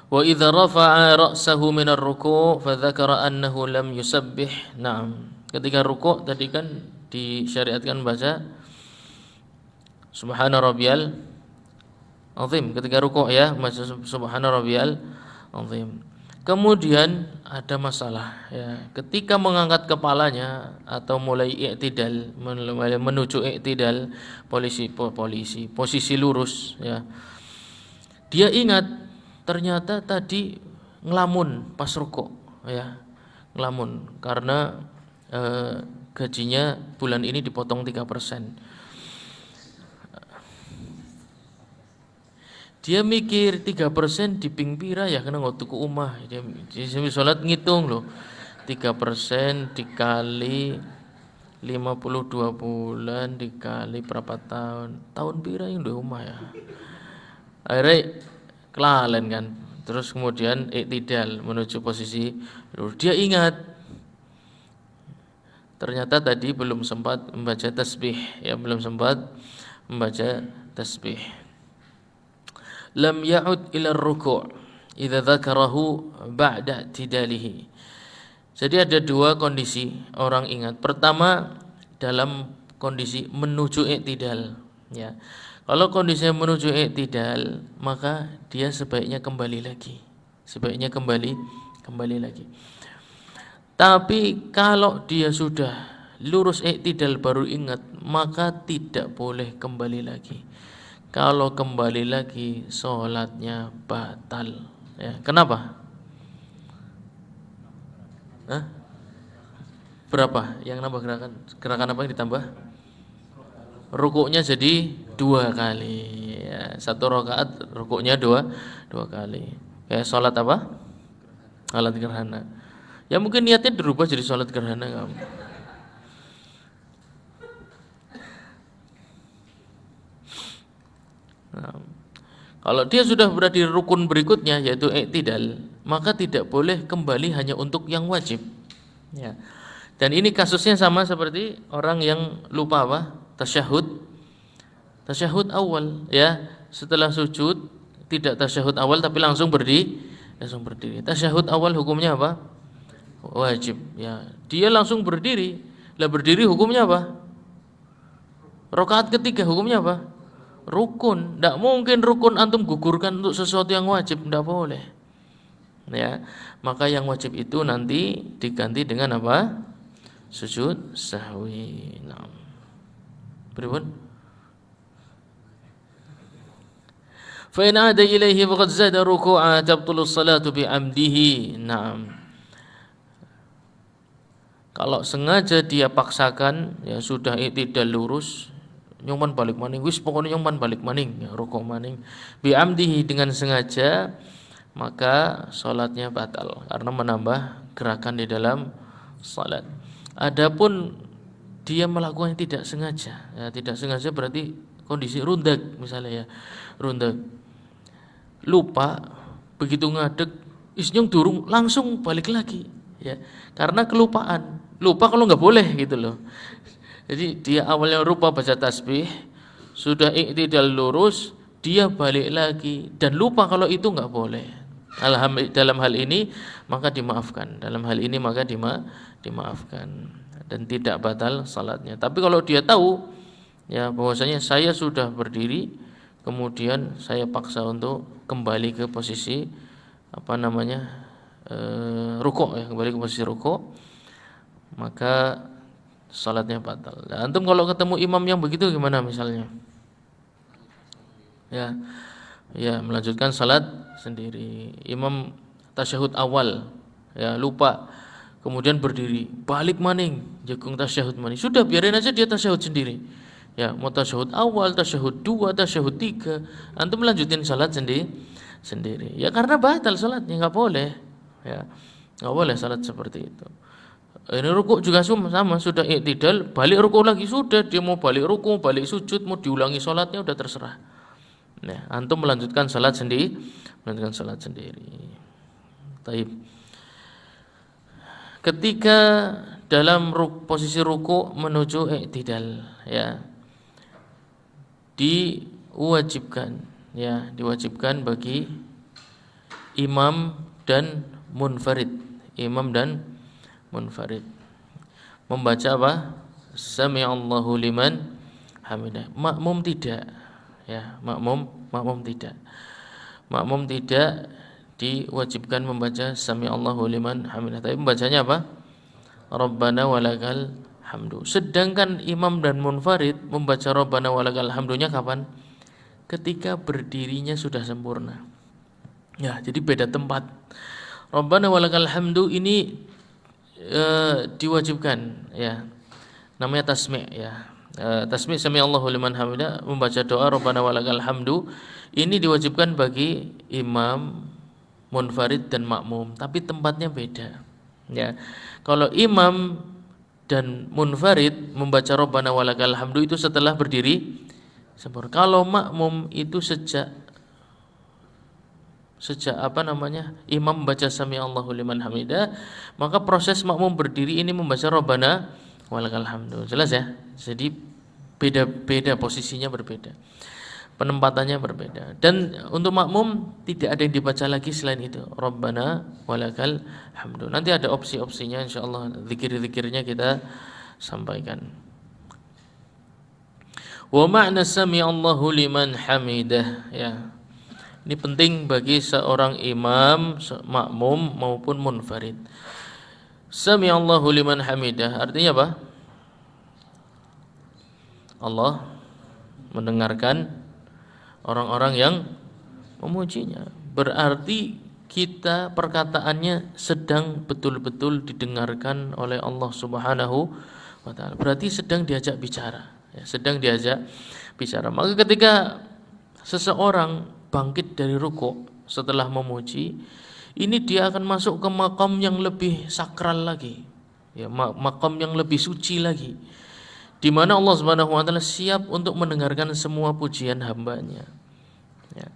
A: Wa idza rafa'a ra'sahu min ar-ruku' fa dzakara annahu lam yusabbih. Naam. Ketika rukuk tadi kan disyariatkan baca subhana rabbiyal azim. Ketika rukuk ya, baca subhana rabbiyal azim. Kemudian ada masalah ya. Ketika mengangkat kepalanya atau mulai i'tidal, menuju i'tidal, posisi lurus ya. Dia ingat ternyata tadi ngelamun pas rukuk ya, ngelamun karena gajinya bulan ini dipotong 3%. Dia mikir 3% di ping pira ya kena tuku omah. Dia salat ngitung loh. 3% dikali 52 bulan dikali berapa tahun? Tahun pira yang duwe omah ya. Akhirnya kelalen kan. Terus kemudian iktidal menuju posisi lurus. Dia ingat ternyata tadi belum sempat membaca tasbih, ya belum sempat membaca tasbih. Lam ya'ud ila ruku' idza dzakarahu ba'da i'tidalihi. Jadi ada dua kondisi orang ingat. Pertama dalam kondisi menuju i'tidal, ya. Kalau kondisinya menuju i'tidal, maka dia sebaiknya kembali lagi. Sebaiknya kembali lagi. Tapi kalau dia sudah lurus i'tidal baru ingat, maka tidak boleh kembali lagi. Kalau kembali lagi sholatnya batal. Ya, kenapa? Hah? Berapa? Yang nambah gerakan? Gerakan apa yang ditambah? Rukuknya jadi 2 kali. Ya, 1 rakaat rukuknya 2 kali. Ya, sholat apa? Sholat gerhana. Ya mungkin niatnya dirubah jadi sholat gerhana kamu. Nah, kalau dia sudah berada di rukun berikutnya yaitu i'tidal, maka tidak boleh kembali hanya untuk yang wajib. Ya. Dan ini kasusnya sama seperti orang yang lupa apa? Tasyahud awal, ya. Setelah sujud tidak tasyahud awal tapi langsung berdiri. Tasyahud awal hukumnya apa? Wajib, ya. Dia langsung berdiri. Lah berdiri hukumnya apa? Rakaat ketiga hukumnya apa? Rukun. Tidak mungkin rukun antum gugurkan untuk sesuatu yang wajib, tidak boleh. Ya, maka yang wajib itu nanti diganti dengan apa? Sujud sahwi. Nah, berikut. Fa in ada ilaihi faqad zada ruku'a tabtulu salatu bi'amdihi. Naam. Kalau sengaja dia paksakan, ya sudah i'tidal lurus, nyuman balik maning, wis pokoknya nyuman balik maning, ya rukuk maning bi'amdihi dengan sengaja, maka salatnya batal karena menambah gerakan di dalam salat. Adapun dia melakukan yang tidak sengaja, ya tidak sengaja berarti kondisi rundak misalnya, ya rundak, lupa, begitu ngadeg isnyung durung langsung balik lagi, ya karena kelupaan. Lupa kalau nggak boleh gitu loh. Jadi dia awalnya lupa baca tasbih, sudah i'tidal lurus, dia balik lagi dan lupa kalau itu nggak boleh. Dalam hal ini maka dimaafkan. Dimaafkan dan tidak batal salatnya. Tapi kalau dia tahu ya bahwasanya saya sudah berdiri, kemudian saya paksa untuk kembali ke posisi rukuk, ya kembali ke posisi rukuk, maka salatnya batal. Nah, antum kalau ketemu imam yang begitu gimana misalnya? Ya melanjutkan salat sendiri. Imam tasyahud awal, ya lupa, kemudian berdiri, balik maning, jagung tasyahud maning. Sudah biarin aja dia tasyahud sendiri. Ya, mau tasyahud awal, tasyahud 2, tasyahud 3, antum melanjutin salat sendiri. Ya karena batal salatnya, enggak boleh. Ya. Enggak boleh salat seperti itu. Ini rukuk juga sama, sudah i'tidal, balik rukuk lagi, sudah dia mau balik rukuk, balik sujud, mau diulangi salatnya udah terserah. Nah, antum melanjutkan salat sendiri. Taib. Ketika dalam posisi rukuk menuju i'tidal, ya diwajibkan bagi imam dan munfarid membaca apa? Sami'allahu liman hamidah. Makmum tidak, ya makmum tidak diwajibkan membaca Sami'allahu liman hamidah, tapi membacanya apa? Rabbana walakal hamdu. Sedangkan imam dan munfarid membaca Rabbana walakal hamdunya kapan? Ketika berdirinya sudah sempurna. Ya, jadi beda tempat. Rabbana walakal hamdu ini diwajibkan, ya. Namanya tasmi', ya. tasmi' sami Allahu liman hamidah, membaca doa Rabbana walakal hamdu, ini diwajibkan bagi imam, munfarid dan makmum, tapi tempatnya beda. Ya. Kalau imam dan munfarid membaca Rabbana walakal hamdu itu setelah berdiri sempurna. Kalau makmum itu sejak imam membaca sami Allahu liman hamidah, maka proses makmum berdiri ini membaca Rabbana walakal hamdu. Jelas ya? Jadi beda posisinya berbeda. Penempatannya berbeda. Dan untuk makmum tidak ada yang dibaca lagi selain itu, Rabbana walakal hamdu. Nanti ada opsi-opsinya, insyaallah zikir-zikirnya kita sampaikan. Wa ma'na sami Allahu liman hamidah, ya. Ini penting bagi seorang imam, makmum maupun munfarid. Sami Allahu liman hamidah artinya apa? Allah mendengarkan orang-orang yang memujinya. Berarti kita perkataannya sedang betul-betul didengarkan oleh Allah Subhanahu wa ta'ala. Berarti sedang diajak bicara, ya, sedang diajak bicara. Maka ketika seseorang bangkit dari rukuk setelah memuji, ini dia akan masuk ke makom yang lebih sakral lagi, ya, makom yang lebih suci lagi, di mana Allah Subhanahu wa ta'ala siap untuk mendengarkan semua pujian hambanya, ya.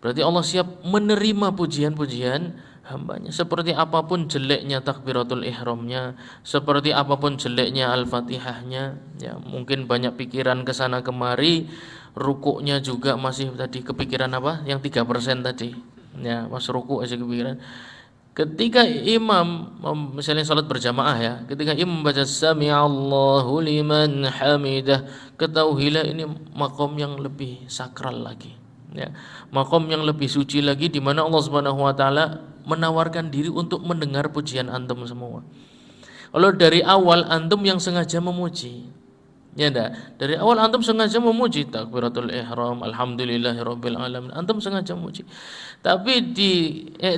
A: Berarti Allah siap menerima pujian-pujian hambanya. Seperti apapun jeleknya takbiratul ihramnya, seperti apapun jeleknya al-fatihahnya, ya, mungkin banyak pikiran kesana kemari, rukuknya juga masih tadi kepikiran apa? Yang 3% tadi, ya, mas rukuk aja kepikiran. Ketika imam misalnya salat berjamaah, ya, ketika imam membaca sami Allahu liman hamidah, ketahuilah ini makom yang lebih sakral lagi, ya, makom yang lebih suci lagi, di mana Allah Subhanahu wa taala menawarkan diri untuk mendengar pujian antum semua. Kalau dari awal antum yang sengaja memuji, ya enggak, dari awal antum sengaja memuji takbiratul ihram, alhamdulillahirabbil alamin, antum sengaja memuji. Tapi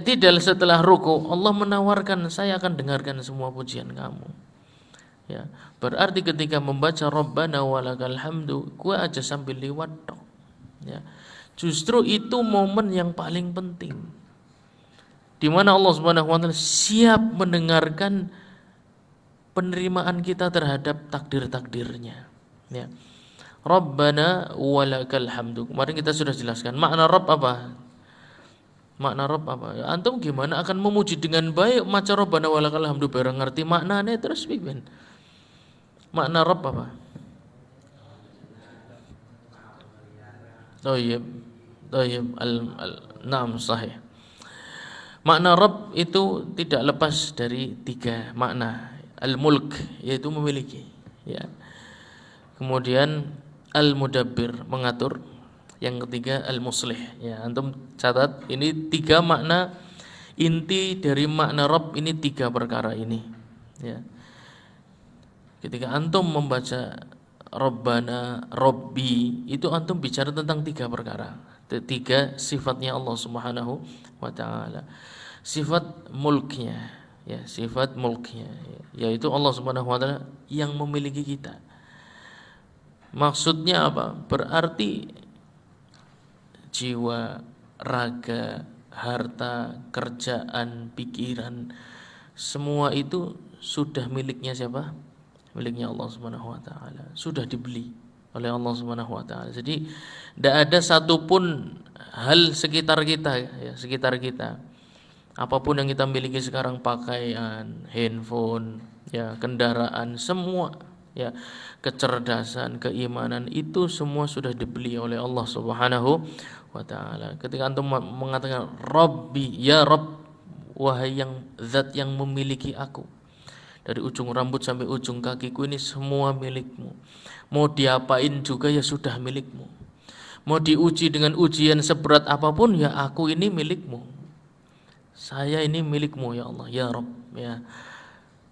A: tidak setelah ruku Allah menawarkan, saya akan dengarkan semua pujian kamu. Ya, berarti ketika membaca Rabbana walakal hamdu, gua aja sambil lewat tok. Ya. Justru itu momen yang paling penting, di mana Allah Subhanahu wa taala siap mendengarkan penerimaan kita terhadap takdir-takdirnya, ya. Rabbana walakal hamdu. Kemarin kita sudah jelaskan makna Rabb apa? Makna Rabb apa? Ya, antum gimana akan memuji dengan baik maca Rabbana walakal hamdu bareng ngerti maknanya terus pipen. Makna Rabb apa? Naam, sahih. Makna Rabb itu tidak lepas dari 3 makna. Al-mulk, yaitu memiliki, ya. Kemudian al-mudabbir, mengatur. Yang ketiga al-muslih, ya. Antum catat, ini 3 makna inti dari makna Rabb, ini 3 perkara ini, ya. Ketika antum membaca Rabbana, Rabbi, itu antum bicara tentang 3 perkara, 3 sifatnya Allah Subhanahu wa ta'ala. Sifat mulknya, ya, sifat mulknya, yaitu Allah Subhanahu wa ta'ala yang memiliki kita. Maksudnya apa? Berarti jiwa, raga, harta, kerjaan, pikiran, semua itu sudah miliknya siapa? Miliknya Allah Subhanahu wa ta'ala. Sudah dibeli oleh Allah Subhanahu wa ta'ala. Jadi tidak ada satupun hal sekitar kita, ya, sekitar kita. Apapun yang kita miliki sekarang, pakaian, handphone, ya, kendaraan, semua, ya, kecerdasan, keimanan, itu semua sudah dibeli oleh Allah Subhanahu wa ta'ala. Ketika antum mengatakan Rabbi, ya Rabb, wahai yang zat yang memiliki aku, dari ujung rambut sampai ujung kakiku ini semua milikmu. Mau diapain juga ya sudah milikmu. Mau diuji dengan ujian seberat apapun, ya aku ini milikmu. Saya ini milikmu ya Allah, ya Rabb, ya.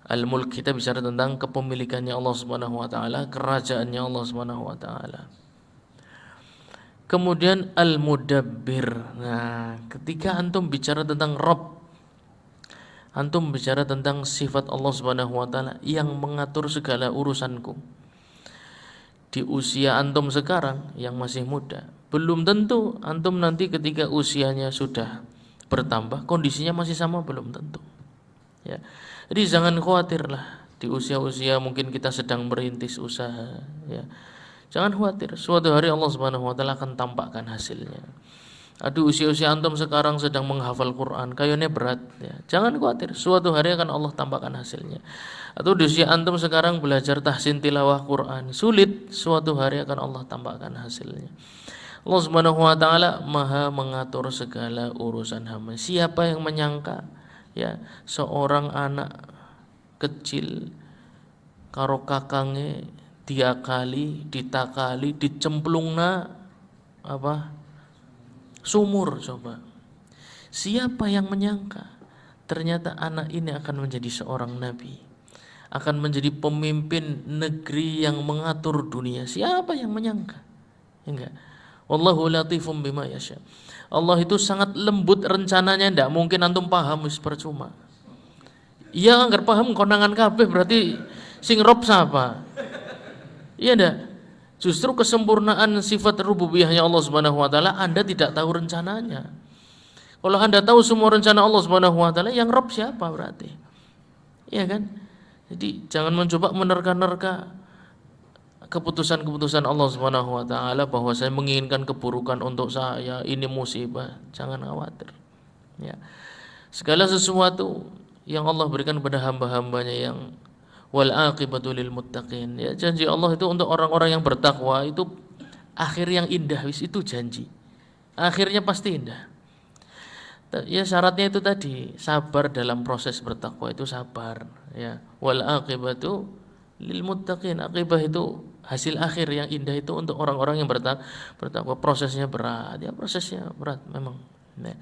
A: Al-mulk, kita bicara tentang kepemilikannya Allah Subhanahu wa ta'ala, kerajaannya Allah Subhanahu wa ta'ala. Kemudian al-mudabbir. Nah, ketika antum bicara tentang Rabb, antum bicara tentang sifat Allah Subhanahu wa ta'ala yang mengatur segala urusanku. di usia antum sekarang yang masih muda, belum tentu antum nanti ketika usianya sudah bertambah kondisinya masih sama, belum tentu. Ya. Jadi jangan khawatirlah di usia-usia mungkin kita sedang merintis usaha, ya. Jangan khawatir, suatu hari Allah Subhanahu wa taala akan tampakkan hasilnya. Aduh, usia-usia antum sekarang sedang menghafal Quran, kayaknya berat, ya. Jangan khawatir, suatu hari akan Allah tampakkan hasilnya. Atau di usia antum sekarang belajar tahsin tilawah Quran, sulit, suatu hari akan Allah tampakkan hasilnya. Allah Subhanahu wa taala Maha mengatur segala urusan hamba. Siapa yang menyangka, ya, seorang anak kecil karo kakange diakali, ditakali, dicemplungna apa? Sumur, coba. Siapa yang menyangka ternyata anak ini akan menjadi seorang nabi, akan menjadi pemimpin negeri yang mengatur dunia. Siapa yang menyangka? Enggak. Wallahu latifum bima yasha. Allah itu sangat lembut rencananya, ndak mungkin antum paham wis percuma. Iya, anggar paham konangan kabeh berarti sing rob sapa? Iya ndak? Justru kesempurnaan sifat rububiyahnya Allah Subhanahu wa taala Anda tidak tahu rencananya. Kalau Anda tahu semua rencana Allah Subhanahu wa taala, yang rob siapa berarti? Iya kan? Jadi jangan mencoba menerka-nerka keputusan-keputusan Allah Subhanahu wa taala bahwa saya menginginkan keburukan untuk saya, ini musibah. Jangan khawatir. Ya. Segala sesuatu yang Allah berikan kepada hamba-hambanya yang wal aqibatu lil muttaqin, ya, janji Allah itu untuk orang-orang yang bertakwa itu akhir yang indah, wis itu janji. Akhirnya pasti indah. Ya syaratnya itu tadi, sabar dalam proses bertakwa itu sabar, ya. Wal aqibatu lil muttaqin, akibah itu hasil akhir yang indah itu untuk orang-orang yang bertakwa. Prosesnya berat, ya prosesnya berat memang. Nah,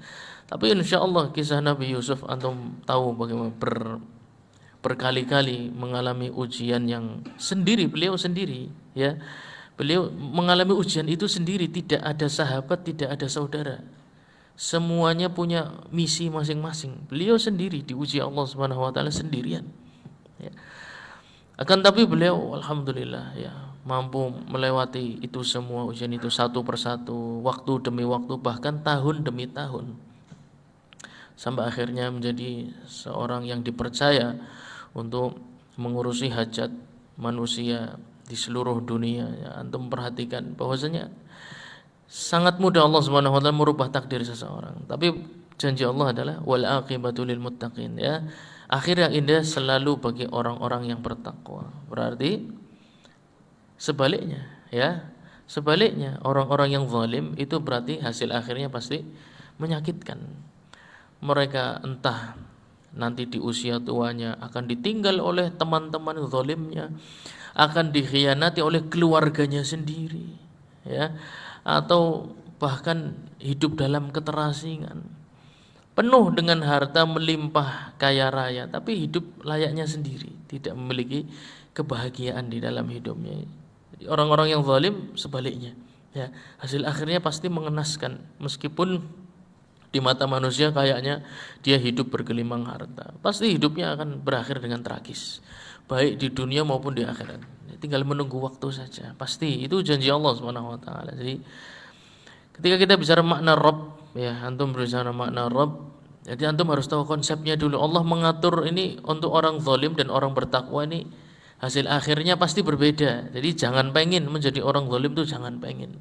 A: tapi insyaallah kisah Nabi Yusuf antum tahu bagaimana berkali-kali mengalami ujian yang sendiri, beliau sendiri, ya. Beliau mengalami ujian itu sendiri, tidak ada sahabat, tidak ada saudara. Semuanya punya misi masing-masing. Beliau sendiri diuji Allah Subhanahu wa taala sendirian. Ya. Akan tapi beliau alhamdulillah, ya, mampu melewati itu semua ujian itu satu persatu, waktu demi waktu, bahkan tahun demi tahun. Sampai akhirnya menjadi seorang yang dipercaya untuk mengurusi hajat manusia di seluruh dunia, ya. Antum perhatikan bahwasanya sangat mudah Allah Subhanahu wa taala merubah takdir seseorang. Tapi janji Allah adalah wal aqibatu lil muttaqin, ya. Akhir yang indah selalu bagi orang-orang yang bertakwa. Berarti sebaliknya, ya. Sebaliknya, orang-orang yang zalim itu berarti hasil akhirnya pasti menyakitkan. Mereka entah nanti di usia tuanya akan ditinggal oleh teman-teman zalimnya, akan dikhianati oleh keluarganya sendiri, ya, atau bahkan hidup dalam keterasingan, penuh dengan harta melimpah kaya raya, tapi hidup layaknya sendiri, tidak memiliki kebahagiaan di dalam hidupnya. Jadi orang-orang yang zalim sebaliknya, ya, hasil akhirnya pasti mengenaskan, meskipun di mata manusia kayaknya dia hidup bergelimang harta, pasti hidupnya akan berakhir dengan tragis, baik di dunia maupun di akhirat. Tinggal menunggu waktu saja. Pasti itu janji Allah Subhanahu wa taala. Jadi ketika kita bicara makna Rabb, ya, antum berbicara makna Rabb, jadi antum harus tahu konsepnya dulu. Allah mengatur ini untuk orang zalim dan orang bertakwa ini hasil akhirnya pasti berbeda. Jadi jangan pengen menjadi orang zalim tuh, jangan pengen.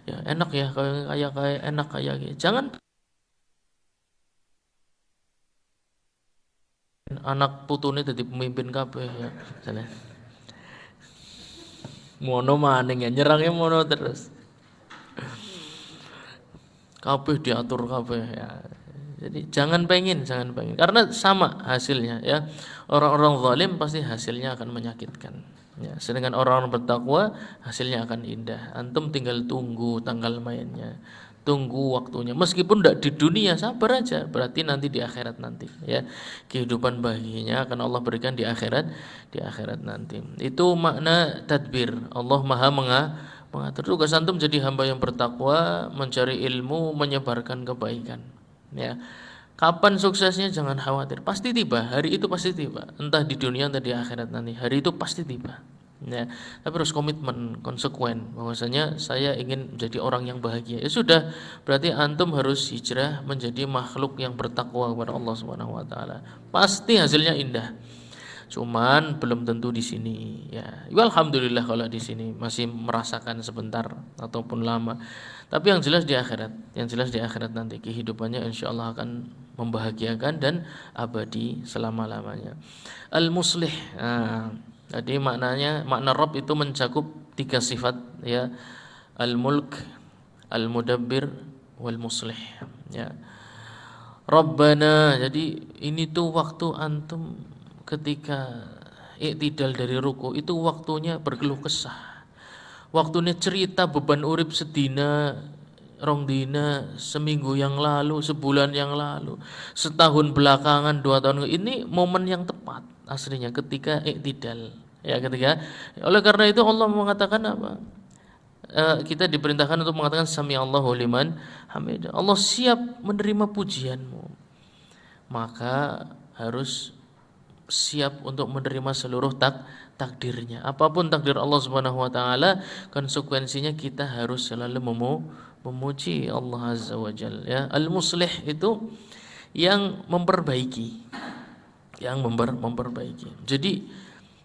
A: Ya, enak ya kayak enak kayak gitu. Jangan anak putune jadi pemimpin kabeh, ya. Misalnya mono maning, ya, nyerangnya mono terus. Kabeh diatur kabeh, ya. Jadi jangan pengen karena sama hasilnya, ya. Orang-orang zalim pasti hasilnya akan menyakitkan, ya. Sedangkan orang-orang bertakwa hasilnya akan indah. Antum tinggal tunggu tanggal mainnya, tunggu waktunya. Meskipun tidak di dunia, sabar aja. Berarti nanti di akhirat nanti, ya, kehidupan bahagianya akan Allah berikan di akhirat nanti. Itu makna tadbir. Allah Maha mengatur. Tugas antum jadi hamba yang bertakwa, mencari ilmu, menyebarkan kebaikan, ya. Kapan suksesnya jangan khawatir, pasti tiba. Hari itu pasti tiba. Entah di dunia entah di akhirat nanti, hari itu pasti tiba, ya. Tapi harus komitmen, konsekuen bahwasanya saya ingin menjadi orang yang bahagia. Ya sudah, berarti antum harus hijrah menjadi makhluk yang bertakwa kepada Allah Subhanahu wa taala. Pasti hasilnya indah. Cuman belum tentu di sini ya. Ya alhamdulillah kalau di sini masih merasakan sebentar ataupun lama. Tapi yang jelas di akhirat, yang jelas di akhirat nanti kehidupannya insyaallah akan membahagiakan dan abadi selama-lamanya. Al-muslih. Nah, jadi makna Rabb itu mencakup 3 sifat ya. Al-mulk, al-mudabbir, wal muslih ya. Rabbana, jadi ini tuh waktu antum ketika iktidal dari ruku itu waktunya berkeluh kesah, waktunya cerita beban urip sedina, rong dina, seminggu yang lalu, sebulan yang lalu, setahun belakangan, 2 tahun ini momen yang tepat aslinya ketika iktidal ya, ketika oleh karena itu Allah mengatakan apa? Kita diperintahkan untuk mengatakan sami Allahu liman hamidah. Allah siap menerima pujianmu, maka harus siap untuk menerima seluruh takdirnya. Apapun takdir Allah Subhanahu wa taala, konsekuensinya kita harus selalu memuji Allah Azza wa Jalla ya. Al-muslih itu yang memperbaiki, yang memperbaiki. Jadi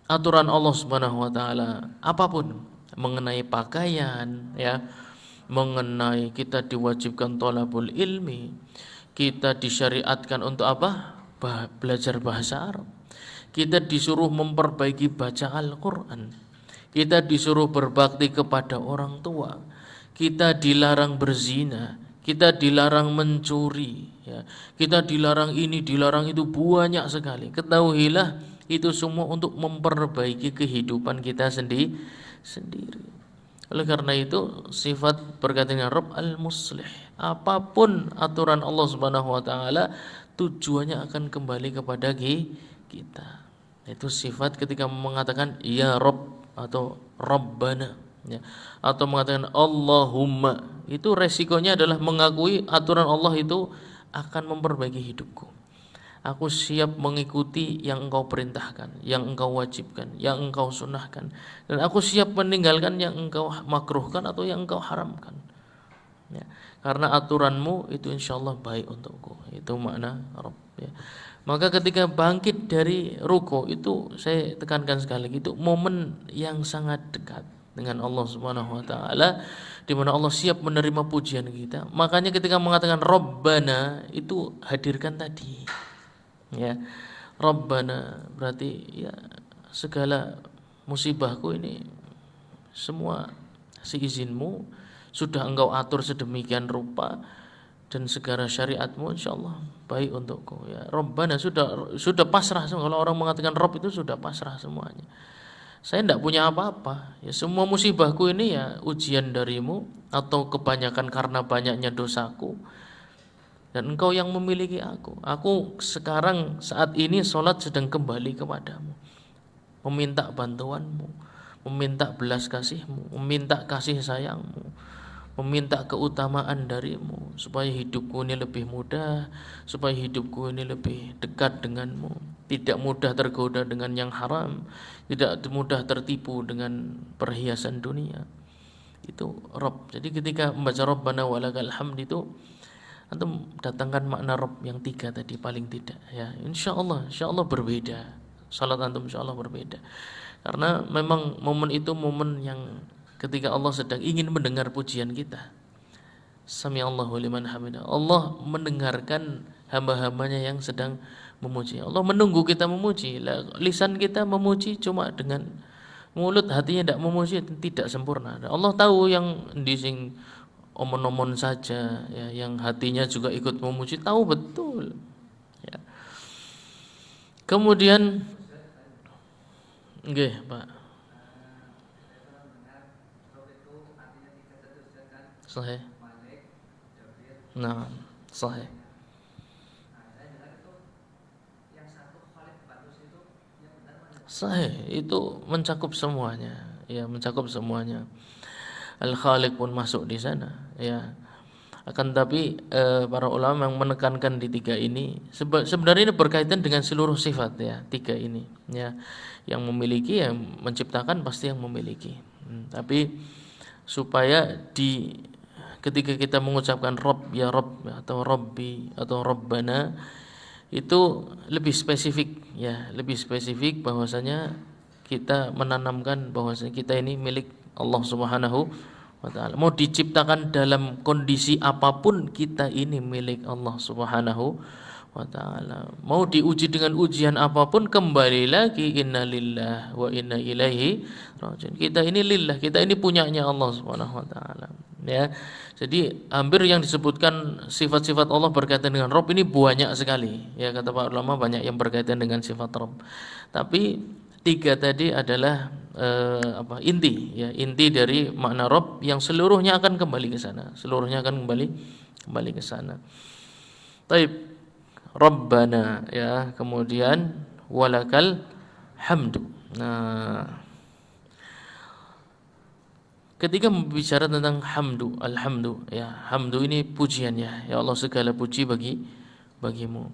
A: aturan Allah Subhanahu wa taala apapun, mengenai pakaian ya, mengenai kita diwajibkan thalabul ilmi, kita disyariatkan untuk apa? Belajar bahasa Arab. Kita disuruh memperbaiki baca Al-Quran. Kita disuruh berbakti kepada orang tua. Kita dilarang berzina. Kita dilarang mencuri ya. Kita dilarang ini, dilarang itu, banyak sekali. Ketahuilah itu semua untuk memperbaiki kehidupan kita sendiri. Oleh karena itu sifat berkatnya Rabb al-muslih. Apapun aturan Allah Subhanahu wa taala tujuannya akan kembali kepada kita. Itu sifat ketika mengatakan ya Rabb atau Rabbana ya, atau mengatakan Allahumma, itu resikonya adalah mengakui aturan Allah itu akan memperbaiki hidupku. Aku siap mengikuti yang engkau perintahkan, yang engkau wajibkan, yang engkau sunnahkan, dan aku siap meninggalkan yang engkau makruhkan atau yang engkau haramkan ya, karena aturanmu itu insyaallah baik untukku. Itu makna Rabb ya. Maka ketika bangkit dari ruku itu, saya tekankan sekali lagi, itu momen yang sangat dekat dengan Allah Subhanahu wa taala, di mana Allah siap menerima pujian kita. Makanya ketika mengatakan Rabbana itu hadirkan tadi ya. Rabbana berarti ya segala musibahku ini semua seizinmu sudah engkau atur sedemikian rupa, dan segala syariatmu insyaallah baik untukku ya. Rabbana sudah pasrah semua. Kalau orang mengatakan Rabb itu sudah pasrah semuanya. Saya tidak punya apa-apa ya, semua musibahku ini ya ujian darimu atau kebanyakan karena banyaknya dosaku, dan engkau yang memiliki aku. Aku sekarang saat ini sholat sedang kembali kepadamu, meminta bantuanmu, meminta belas kasihmu, meminta kasih sayangmu, meminta keutamaan darimu, supaya hidupku ini lebih mudah, supaya hidupku ini lebih dekat denganmu, tidak mudah tergoda dengan yang haram, tidak mudah tertipu dengan perhiasan dunia. Itu Rabb. Jadi ketika membaca Rabbana walakal hamd itu antum datangkan makna Rabb yang 3 tadi paling tidak ya. Insyaallah berbeda. Salat antum insyaallah berbeda. Karena memang momen itu momen yang ketika Allah sedang ingin mendengar pujian kita. Sami Allahu liman hamidah. Allah mendengarkan hamba-hambanya yang sedang memuji. Allah menunggu kita memuji. Lisan kita memuji cuma dengan mulut, hatinya tidak memuji, tidak sempurna. Allah tahu yang di sing omon-omon saja ya, yang hatinya juga ikut memuji, tahu betul ya. Kemudian nggih, Pak. Sahih. Nah, sahih. Sahih itu mencakup semuanya, ya mencakup semuanya. Al-Khaliq pun masuk di sana, ya. Akan tapi para ulama yang menekankan di tiga ini sebenarnya ini berkaitan dengan seluruh sifat ya, tiga ini ya. Yang memiliki yang menciptakan pasti yang memiliki. Tapi supaya ketika kita mengucapkan Rob ya Rob atau Robbi atau Robbana itu lebih spesifik ya, lebih spesifik bahwasanya kita menanamkan bahwasanya kita ini milik Allah Subhanahu wa taala. Mau diciptakan dalam kondisi apapun kita ini milik Allah Subhanahu wa taala. Mau diuji dengan ujian apapun kembali lagi inna lillah wa inna ilaihi rajiun. Kita ini lillah, kita ini punyanya Allah Subhanahu wa taala. Ya. Jadi hampir yang disebutkan sifat-sifat Allah berkaitan dengan Rabb ini banyak sekali. Ya kata para ulama banyak yang berkaitan dengan sifat Rabb. Tapi tiga tadi adalah inti ya, inti dari makna Rabb yang seluruhnya akan kembali ke sana. Seluruhnya akan kembali ke sana. Taib Rabbana ya, kemudian walakal hamdu. Nah, ketika berbicara tentang hamdu, alhamdu ya, hamdu ini pujiannya ya Allah, segala puji bagimu.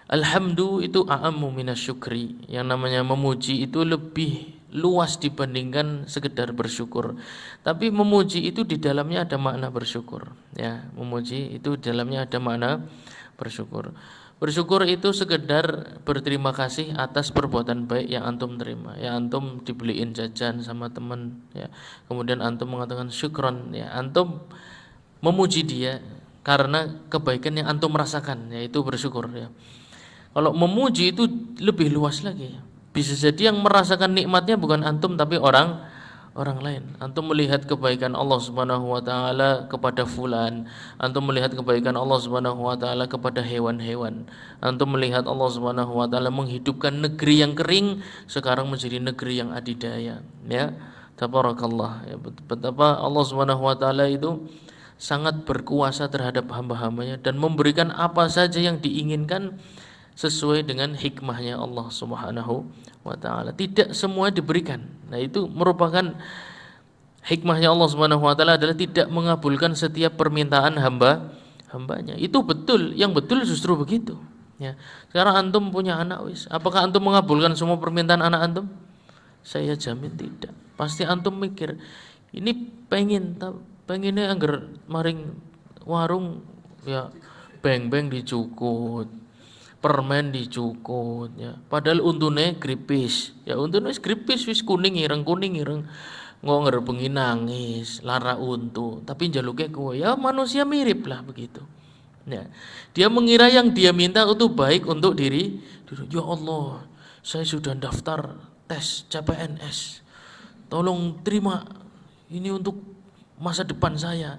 A: Alhamdu itu a'ammu minasyukri. Yang namanya memuji itu lebih luas dibandingkan sekedar bersyukur. Tapi memuji itu di dalamnya ada makna bersyukur ya. Memuji itu di dalamnya ada makna bersyukur. Bersyukur itu sekedar berterima kasih atas perbuatan baik yang antum terima. Ya antum dibeliin jajan sama teman ya. Kemudian antum mengatakan syukron ya. Antum memuji dia karena kebaikan yang antum merasakan, yaitu bersyukur ya. Kalau memuji itu lebih luas lagi. Bisa jadi yang merasakan nikmatnya bukan antum tapi orang lain. Antum melihat kebaikan Allah Subhanahu wa taala kepada fulan, antum melihat kebaikan Allah Subhanahu wa taala kepada hewan-hewan. Antum melihat Allah Subhanahu wa taala menghidupkan negeri yang kering sekarang menjadi negeri yang adidaya. Ya, tabarakallah. Ya, betapa Allah Subhanahu wa taala itu sangat berkuasa terhadap hamba-hambanya dan memberikan apa saja yang diinginkan sesuai dengan hikmahnya Allah Subhanahu wa taala. Tidak semua diberikan. Nah, itu merupakan hikmahnya Allah Subhanahu wa taala adalah tidak mengabulkan setiap permintaan hambanya. Itu betul, yang betul justru begitu. Ya. Sekarang antum punya anak wis, apakah antum mengabulkan semua permintaan anak antum? Saya jamin tidak. Pasti antum mikir, ini pengennya anggar maring warung ya beng-beng dicukut, permen dicukut ya. Padahal untune gripis. Ya untune wis gripis wis kuning ireng nggo ngerbengi nangis, lara untu. Tapi njaluke kowe ya manusia mirip lah begitu. Ya. Dia mengira yang dia minta itu baik untuk diri. Ya Allah, saya sudah daftar tes CPNS. Tolong terima ini untuk masa depan saya.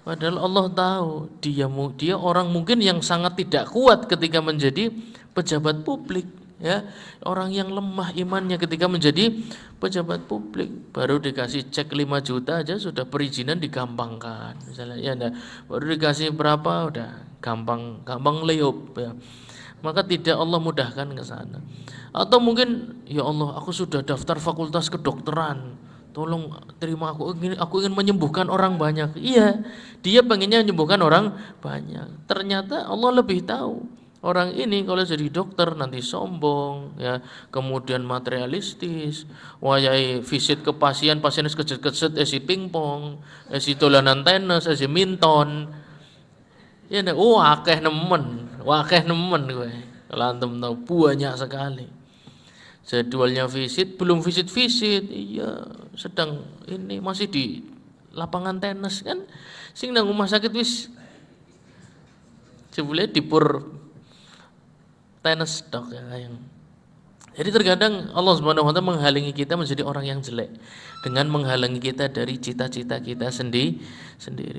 A: Padahal Allah tahu dia orang mungkin yang sangat tidak kuat ketika menjadi pejabat publik ya, orang yang lemah imannya ketika menjadi pejabat publik, baru dikasih cek 5 juta aja sudah perizinan digampangkan misalnya ya, baru dikasih berapa udah gampang leyup ya. Maka tidak Allah mudahkan ke sana. Atau mungkin ya Allah aku sudah daftar fakultas kedokteran, tolong terima aku ingin menyembuhkan orang banyak. Iya, dia pengennya menyembuhkan orang banyak. Ternyata Allah lebih tahu orang ini kalau jadi dokter nanti sombong ya, kemudian materialistis, wayai visit ke pasien kejet-kejet esi pingpong, esi dolanan tenis, esi minton. Ya akeh nemen gue. Kalau antum tahu banyak sekali. Jadwalnya belum visit, iya sedang ini masih di lapangan tenis kan, sing nang rumah sakit wis jebule dipur tenis dok ya yang. Jadi terkadang Allah Subhanahu wa taala menghalangi kita menjadi orang yang jelek dengan menghalangi kita dari cita-cita kita sendiri.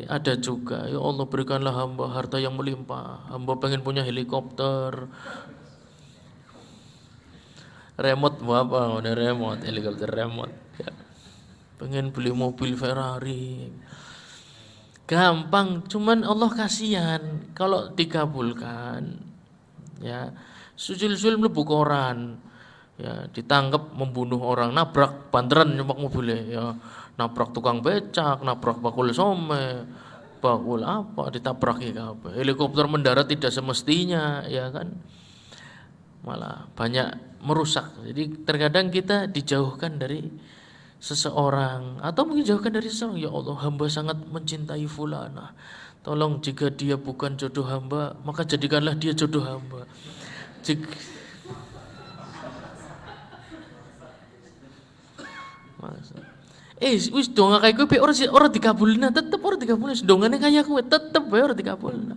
A: Ada juga ya Allah berikanlah hamba harta yang melimpah, hamba pengen punya helikopter, remote apa udah remote, helikopter remote ya. Pengen beli mobil Ferrari gampang, cuman Allah kasihan kalau dikabulkan ya. Susul-susul mlebu koran ya, ditangkap membunuh orang, nabrak banteran nyopak mobilnya ya, nabrak tukang becak, nabrak bakul some, bakul apa ditabraki kabeh. Helikopter mendarat tidak semestinya, ya kan? Malah banyak merusak. Jadi terkadang kita dijauhkan dari seseorang atau mungkin jauhkan dari seseorang. Ya Allah, hamba sangat mencintai fulana. Tolong jika dia bukan jodoh hamba, maka jadikanlah dia jodoh hamba. Wis donga kaya kowe ora dikabulna, tetep ora dikabulna. Dongane kaya kowe tetep ora dikabulna.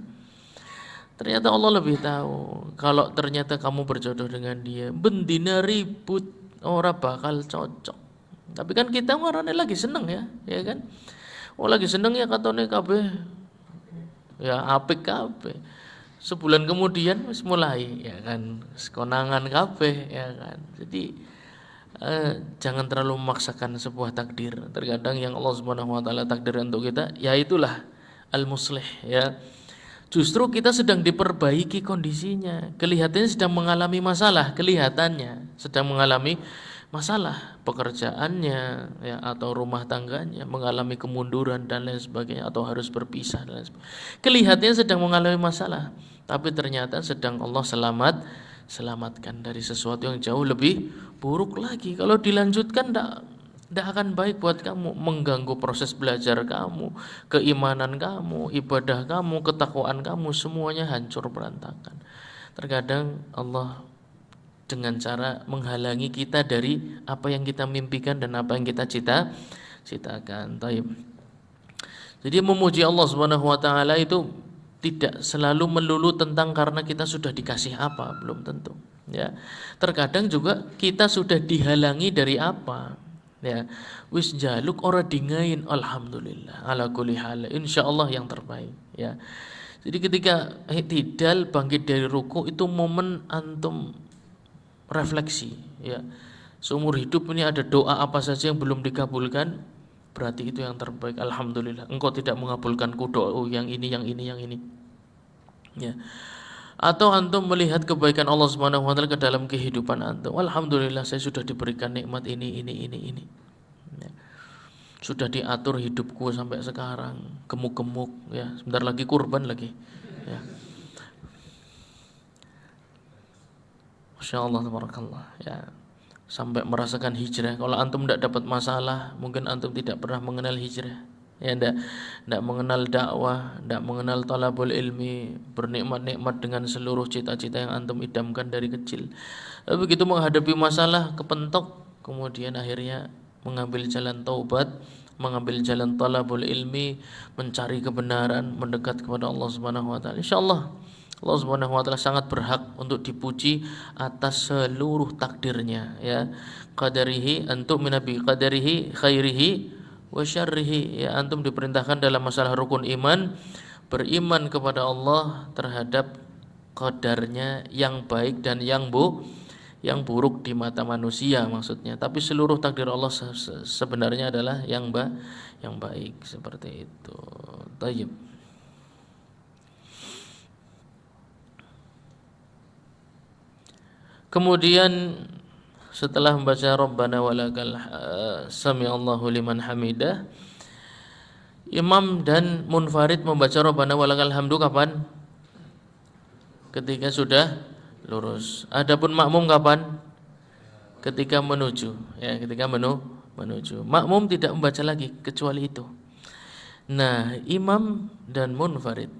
A: Ternyata Allah lebih tahu. Kalau ternyata kamu berjodoh dengan dia, bendina ribut, ora bakal cocok. Tapi kan kita marane lagi seneng ya kan? Oh lagi seneng ya katone kabeh. Ya apik kabeh. Sebulan kemudian wis mulai ya kan, konangan kabeh ya kan. Jadi jangan terlalu memaksakan sebuah takdir. Terkadang yang Allah Subhanahu wa taala takdirkan untuk kita, ya itulah al-muslih ya. Justru kita sedang diperbaiki kondisinya. Kelihatannya sedang mengalami masalah, kelihatannya sedang mengalami masalah pekerjaannya ya atau rumah tangganya mengalami kemunduran dan lain sebagainya atau harus berpisah dan lain sebagainya. Kelihatannya sedang mengalami masalah, tapi ternyata sedang Allah selamatkan dari sesuatu yang jauh lebih buruk lagi. Kalau dilanjutkan tidak akan baik buat kamu, mengganggu proses belajar kamu, keimanan kamu, ibadah kamu, ketakwaan kamu, semuanya hancur berantakan. Terkadang Allah dengan cara menghalangi kita dari apa yang kita mimpikan dan apa yang kita citakan. Jadi memuji Allah Subhanahu wa taala itu tidak selalu melulu tentang karena kita sudah dikasih apa, belum tentu. Ya, terkadang juga kita sudah dihalangi dari apa. Ya, wis jaluk ora dingain, alhamdulillah ala kulli hal, insyaallah yang terbaik ya. Jadi ketika i'tidal bangkit dari ruku itu momen antum refleksi ya. Seumur hidup ini ada doa apa saja yang belum dikabulkan, berarti itu yang terbaik, alhamdulillah. Engkau tidak mengabulkanku doa yang ini ya. Atau antum melihat kebaikan Allah Subhanahu wa taala ke dalam kehidupan antum. Alhamdulillah saya sudah diberikan nikmat ini. Ya. Sudah diatur hidupku sampai sekarang, gemuk-gemuk ya. Sebentar lagi kurban lagi. Ya. Masyaallah tabarakallah ya. Sampai merasakan hijrah. Kalau antum tidak dapat masalah, mungkin antum tidak pernah mengenal hijrah. Ya tidak mengenal dakwah, tidak mengenal talabul ilmi, bernikmat-nikmat dengan seluruh cita-cita yang antum idamkan dari kecil. Tapi begitu menghadapi masalah kepentok, kemudian akhirnya mengambil jalan taubat, mengambil jalan talabul ilmi, mencari kebenaran, mendekat kepada Allah Subhanahu wa taala. Insyaallah Allah Subhanahu wa taala sangat berhak untuk dipuji atas seluruh takdirnya ya. Qadarihi antum minabi qadarihi khairihi wa syarrihi ya, antum diperintahkan dalam masalah rukun iman beriman kepada Allah terhadap qadarnya yang baik dan yang buruk di mata manusia maksudnya, tapi seluruh takdir Allah sebenarnya adalah yang baik seperti itu. Tayyib. Kemudian setelah membaca Rabbana walakal sami'allahu liman hamidah, imam dan munfarid membaca Rabbana walakal hamdu kapan? Ketika sudah lurus. Adapun makmum kapan? Ketika menuju ya, ketika menuju. Makmum tidak membaca lagi kecuali itu. Nah, imam dan munfarid.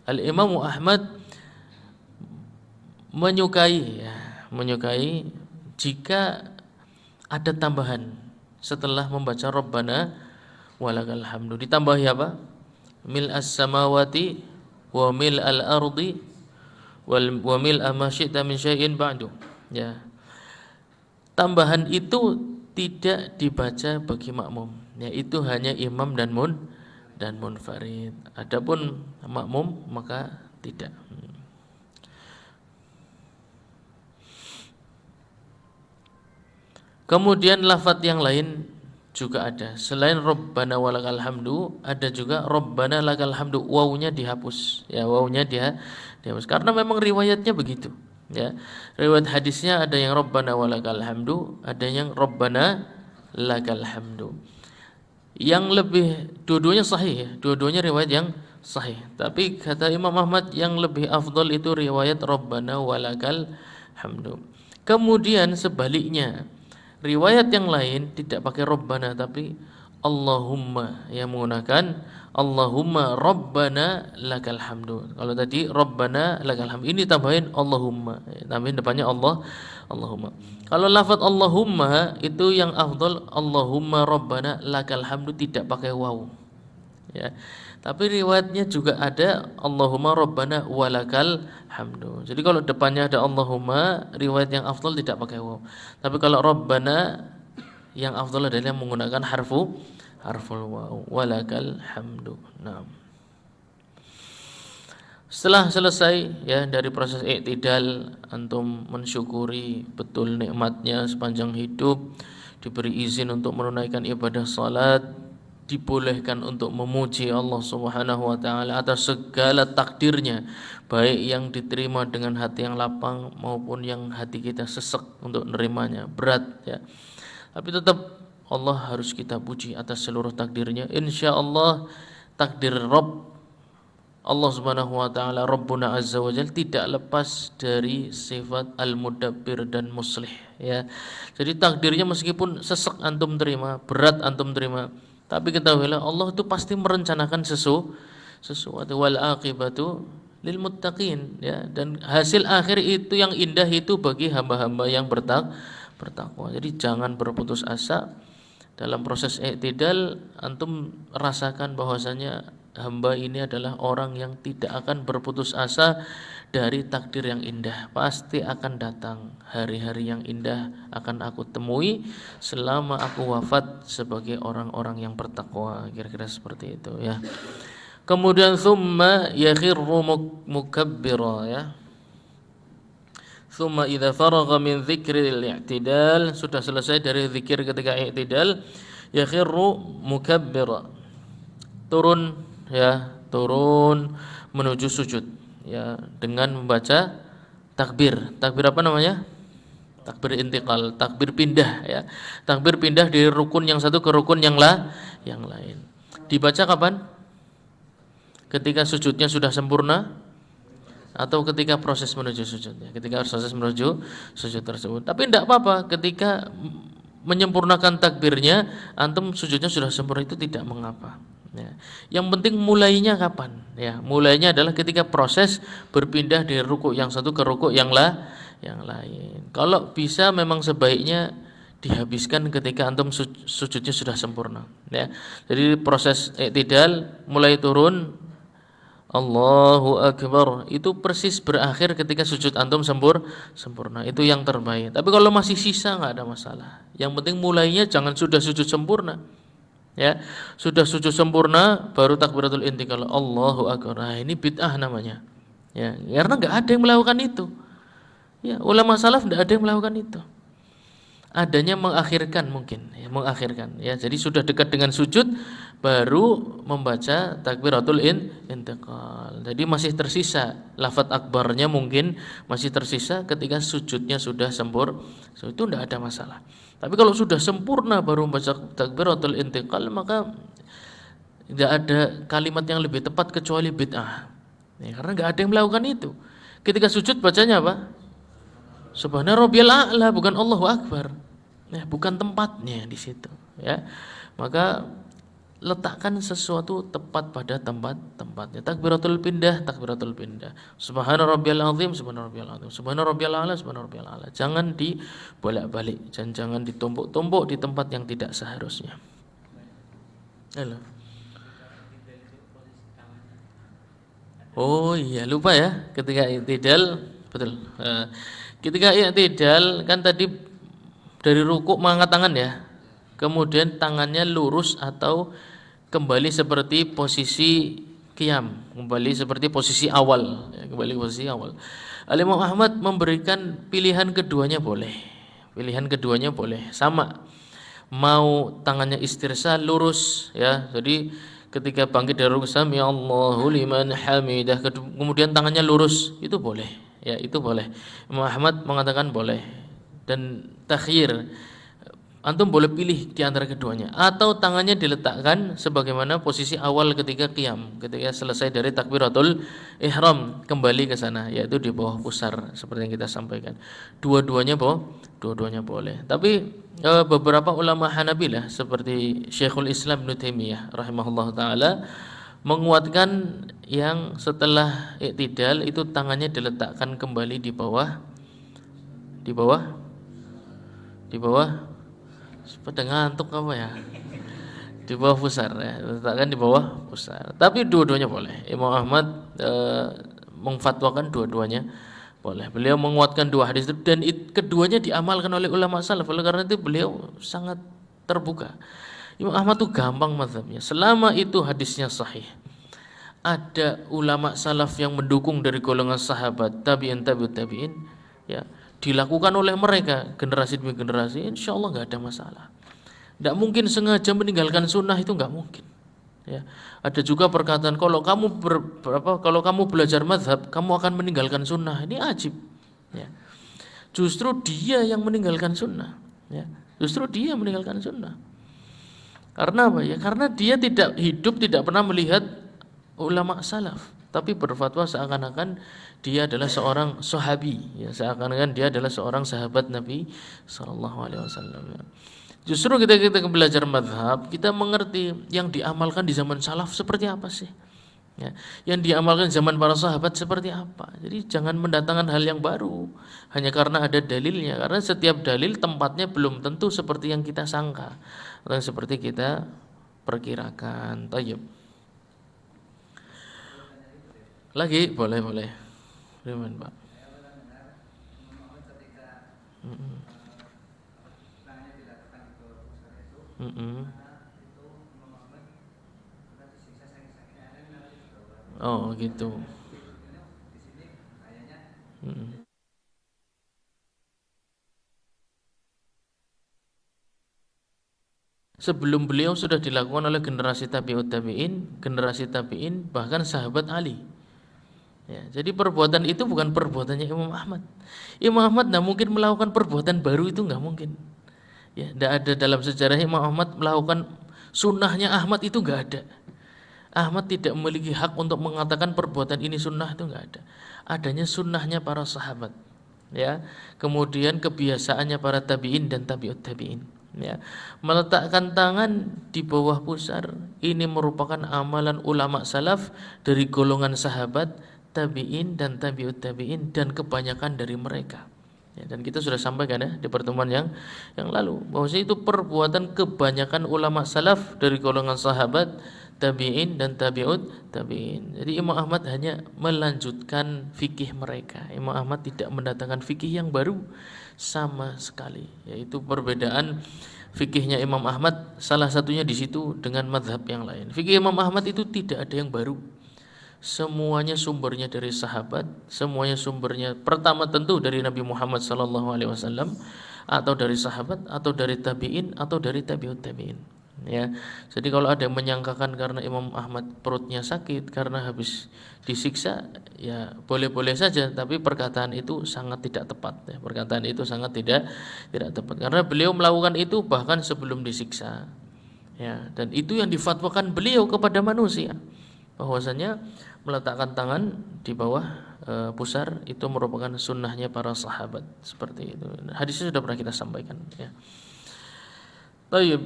A: Al-Imam Ahmad menyukai jika ada tambahan setelah membaca Rabbana walakal hamdu, ditambahi apa? Mil as-samawati wa mil al-ardi wa mil ma syi'ta min syai'in ba'du ya. Tambahan itu tidak dibaca bagi makmum ya, itu hanya imam dan munfarid. Adapun makmum maka tidak. Kemudian lafaz yang lain juga ada. Selain Rabbana walakal hamdu, ada juga Rabbana lakal hamdu. Wawunya dihapus. Ya, wawunya dihapus. Karena memang riwayatnya begitu. Ya. Riwayat hadisnya ada yang Rabbana walakal hamdu, ada yang Rabbana lakal hamdu. Yang lebih, dua-duanya sahih ya, dua-duanya riwayat yang sahih. Tapi kata Imam Ahmad yang lebih afdol itu riwayat Rabbana walakal hamdu. Kemudian sebaliknya, riwayat yang lain tidak pakai Rabbana tapi Allahumma, yang menggunakan Allahumma Rabbana lakal hamdu. Kalau tadi Rabbana lakal hamdu, ini tambahin Allahumma, tambahin depannya Allah, Allahumma. Kalau lafaz Allahumma itu yang afdal Allahumma Rabbana lakal hamdu, tidak pakai waw. Ya. Tapi riwayatnya juga ada Allahumma Rabbana walakal hamdu. Jadi kalau depannya ada Allahumma, riwayat yang afdal tidak pakai waw. Tapi kalau Rabbana, yang afdal adalah menggunakan harful waw, walakal hamdu. Nah. Setelah selesai ya dari proses i'tidal, antum mensyukuri betul nikmatnya sepanjang hidup, diberi izin untuk menunaikan ibadah salat, dibolehkan untuk memuji Allah Subhanahu wa taala atas segala takdirnya, baik yang diterima dengan hati yang lapang maupun yang hati kita sesek untuk menerimanya, berat ya. Tapi tetap Allah harus kita puji atas seluruh takdirnya. Insyaallah takdir Rabb Allah Subhanahu wa taala, Rabbuna Azza wa Jalla, tidak lepas dari sifat Al-Mudabbir dan Muslih ya. Jadi takdirnya meskipun sesek antum terima, berat antum terima, tapi ketahuilah Allah itu pasti merencanakan sesuatu, wal aqibatu lil muttaqin ya, dan hasil akhir itu yang indah itu bagi hamba-hamba yang bertakwa. Jadi jangan berputus asa dalam proses i'tidal. Antum rasakan bahwasanya hamba ini adalah orang yang tidak akan berputus asa dari takdir yang indah. Pasti akan datang hari-hari yang indah, akan aku temui selama aku wafat sebagai orang-orang yang bertakwa. Kira-kira seperti itu ya. Kemudian thumma yakhirru mukabbira ya. Thumma idza faragha min dzikril i'tidal, sudah selesai dari zikir ketika i'tidal, yakhirru mukabbira, turun ya, turun menuju sujud ya dengan membaca takbir. Takbir apa namanya? Takbir intiqal, takbir pindah ya. Takbir pindah dari rukun yang satu ke rukun yang lain. Dibaca kapan? Ketika sujudnya sudah sempurna atau ketika proses menuju sujudnya? Ketika proses menuju sujud tersebut. Tapi tidak apa-apa ketika menyempurnakan takbirnya antum sujudnya sudah sempurna, itu tidak mengapa. Ya. Yang penting mulainya kapan? Ya, mulainya adalah ketika proses berpindah dari rukuk yang satu ke rukuk yang lain. Kalau bisa memang sebaiknya dihabiskan ketika antum sujudnya sudah sempurna. Ya. Jadi proses i'tidal mulai turun Allahu Akbar itu persis berakhir ketika sujud antum sempurna. Itu yang terbaik. Tapi kalau masih sisa nggak ada masalah. Yang penting mulainya jangan sudah sujud sempurna. Ya, sudah sujud sempurna baru takbiratul intiqal Allahu Akbar. Nah, ini bid'ah namanya. Ya, karena nggak ada yang melakukan itu. Ya, ulama salaf nggak ada yang melakukan itu. Adanya mengakhirkan mungkin, ya, mengakhirkan. Ya, jadi sudah dekat dengan sujud baru membaca takbiratul intiqal. Jadi masih tersisa lafaz akbarnya, mungkin masih tersisa ketika sujudnya sudah sempurna. So, itu tidak ada masalah. Tapi kalau sudah sempurna baru membaca takbiratul intiqal, maka tidak ada kalimat yang lebih tepat kecuali bid'ah. Ya, karena nggak ada yang melakukan itu. Ketika sujud bacanya apa? Subhana rabbiyal a'la, bukan Allahu Akbar. Ya, bukan tempatnya di situ, ya. Maka letakkan sesuatu tepat pada tempatnya. Takbiratul pindah. Subhana rabbiyal azim, subhana rabbiyal azim. Subhana rabbiyal a'la, subhana rabbiyal a'la. Jangan dibolak-balik, jangan ditumpuk-tumpuk di tempat yang tidak seharusnya. Halo. Oh iya, lupa ya, ketika i'tidal, betul. Ketika i'tidal kan tadi dari rukuk mengangkat tangan ya. Kemudian tangannya lurus atau kembali seperti posisi qiyam, kembali seperti posisi awal, ya, kembali ke posisi awal. Imam Ahmad memberikan pilihan keduanya boleh. Pilihan keduanya boleh, sama. Mau tangannya istirsal lurus ya. Jadi ketika bangkit dari rukuk sami Allahu liman hamidah, kemudian tangannya lurus, itu boleh. Ya, itu boleh. Imam Ahmad mengatakan boleh. Dan takhyir Antum boleh pilih di antara keduanya, atau tangannya diletakkan sebagaimana posisi awal ketika qiyam, ketika selesai dari takbiratul ihram kembali ke sana, yaitu di bawah pusar seperti yang kita sampaikan. Dua-duanya boleh. Tapi beberapa ulama Hanabilah seperti Syekhul Islam Ibnu Taimiyah rahimahullah taala menguatkan yang setelah i'tidal itu tangannya diletakkan kembali di bawah pada ngantuk apa ya, di bawah pusar ya, letakkan di bawah pusar. Tapi dua-duanya boleh. Imam Ahmad memfatwakan dua-duanya boleh. Beliau menguatkan dua hadis itu, dan keduanya diamalkan oleh ulama salaf. Oleh karena itu beliau sangat terbuka. Imam Ahmad tuh gampang mazhabnya selama itu hadisnya sahih. Ada ulama salaf yang mendukung dari golongan sahabat, tabi'in, tabi'ut tabi'in, ya, dilakukan oleh mereka generasi demi generasi, insya Allah nggak ada masalah. Tidak mungkin sengaja meninggalkan sunnah, itu nggak mungkin. Ya, ada juga perkataan kalau kamu belajar mazhab kamu akan meninggalkan sunnah, ini ajib. Ya. Justru dia yang meninggalkan sunnah. Ya. Justru dia meninggalkan sunnah. Karena apa ya? Karena dia tidak hidup, tidak pernah melihat ulama salaf, tapi berfatwa seakan-akan dia adalah seorang sahabi, ya, seakan-akan dia adalah seorang sahabat Nabi sallallahu alaihi wasallam. Ya. Justru kita belajar madhab, kita mengerti yang diamalkan di zaman salaf seperti apa sih, ya, yang diamalkan zaman para sahabat seperti apa. Jadi jangan mendatangkan hal yang baru hanya karena ada dalilnya, karena setiap dalil tempatnya belum tentu seperti yang kita sangka atau seperti kita perkirakan. Tayyib. Lagi boleh. Gimana, Pak? Oh gitu. Sebelum beliau sudah dilakukan oleh generasi tabi'ut tabi'in, generasi tabi'in, bahkan sahabat Ali. Ya, jadi perbuatan itu bukan perbuatannya Imam Ahmad. Imam Ahmad tidak mungkin melakukan perbuatan baru, itu nggak mungkin. Ya, tidak ada dalam sejarah Imam Ahmad melakukan sunnahnya Ahmad, itu nggak ada. Ahmad tidak memiliki hak untuk mengatakan perbuatan ini sunnah, itu nggak ada. Adanya sunnahnya para sahabat. Ya, kemudian kebiasaannya para tabi'in dan tabi'ut tabi'in. Ya, meletakkan tangan di bawah pusar ini merupakan amalan ulama salaf dari golongan sahabat, tabi'in dan tabi'ut tabi'in, dan kebanyakan dari mereka. Ya, dan kita sudah sampaikan ya di pertemuan yang lalu bahwa itu perbuatan kebanyakan ulama salaf dari golongan sahabat, tabi'in dan tabi'ut tabi'in. Jadi Imam Ahmad hanya melanjutkan fikih mereka. Imam Ahmad tidak mendatangkan fikih yang baru sama sekali, yaitu perbedaan fikihnya Imam Ahmad salah satunya di situ dengan mazhab yang lain. Fikih Imam Ahmad itu tidak ada yang baru. Semuanya sumbernya dari sahabat, semuanya sumbernya pertama tentu dari Nabi Muhammad SAW, atau dari sahabat, atau dari tabi'in, atau dari tabi'ut tabi'in. Ya, jadi kalau ada yang menyangkakan karena Imam Ahmad perutnya sakit karena habis disiksa, ya boleh-boleh saja, tapi perkataan itu sangat tidak tepat. Ya, perkataan itu sangat tidak tepat karena beliau melakukan itu bahkan sebelum disiksa. Ya, dan itu yang difatwakan beliau kepada manusia, bahwasanya meletakkan tangan di bawah pusar itu merupakan sunnahnya para sahabat, seperti itu. Hadisnya sudah pernah kita sampaikan. Ya. Tayyib,